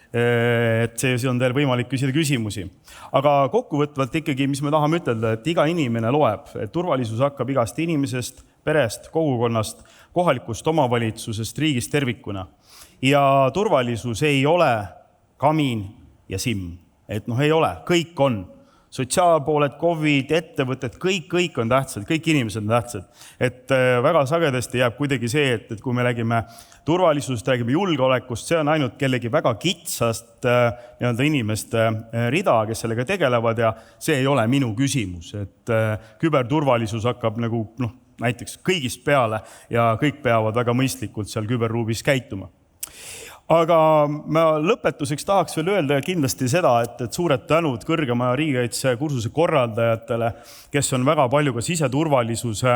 Et see on teil võimalik küsida küsimusi. Aga kokkuvõtvalt ikkagi, mis me tahame ütelda, et iga inimene loeb, et turvalisus hakkab igast inimesest, perest, kogukonnast, kohalikust omavalitsusest, riigist tervikuna. Ja turvalisus ei ole kamin ja simm. Et ei ole, kõik on. Sotsiaalpooled, COVID, ettevõtted, kõik on tähtsad, kõik inimesed on tähtsad. Et väga sagedasti jääb kuidagi see, et kui me räägime turvalisusest, räägime julgeolekust, see on ainult kellegi väga kitsast inimeste rida, kes sellega tegelevad ja see ei ole minu küsimus. Et küberturvalisus hakkab näiteks kõigist peale ja kõik peavad väga mõistlikult seal küberruubis käituma. Aga ma lõpetuseks tahaks veel öelda kindlasti seda, et suured tänud kõrgema riigikaitse kursuse korraldajatele, kes on väga palju ka siseturvalisuse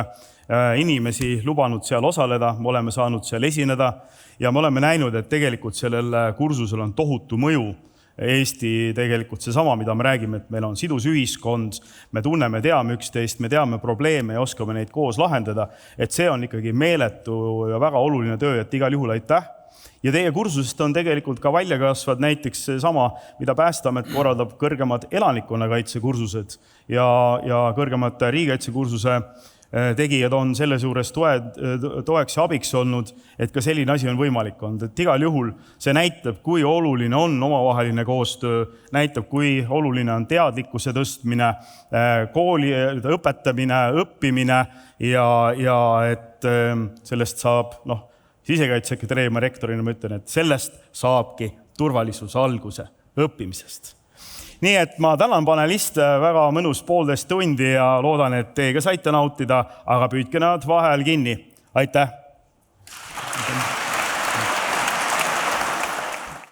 inimesi lubanud seal osaleda. Me oleme saanud seal esineda ja me oleme näinud, et tegelikult sellel kursusel on tohutu mõju. Eesti tegelikult seesama, mida me räägime, et meil on sidus ühiskond, me tunneme, teame üksteist, me teame probleeme ja oskame neid koos lahendada. Et see on ikkagi meeletu ja väga oluline töö, et igal juhul aitäh. Ja teie kursusest on tegelikult ka välja kasvad näiteks sama, mida Päästeamet korraldab kõrgemad elanikkonnakaitsekursused ja kõrgemad riigikaitsekursuse tegijad on selles juures toeks ja abiks olnud, et ka selline asi on võimalik olnud. Et igal juhul see näitab, kui oluline on omavaheline koostöö, näitab, kui oluline on teadlikkuse tõstmine, kooli õpetamine, õppimine ja et sellest saab, sisekaitseakadeemia rektorina ma ütlen, et sellest saabki turvalisuse alguse õppimisest. Nii et ma tänan paneliste, väga mõnus 1,5 tundi ja loodan, et teiega saite nautida, aga püüdke nad vahel kinni. Aitäh!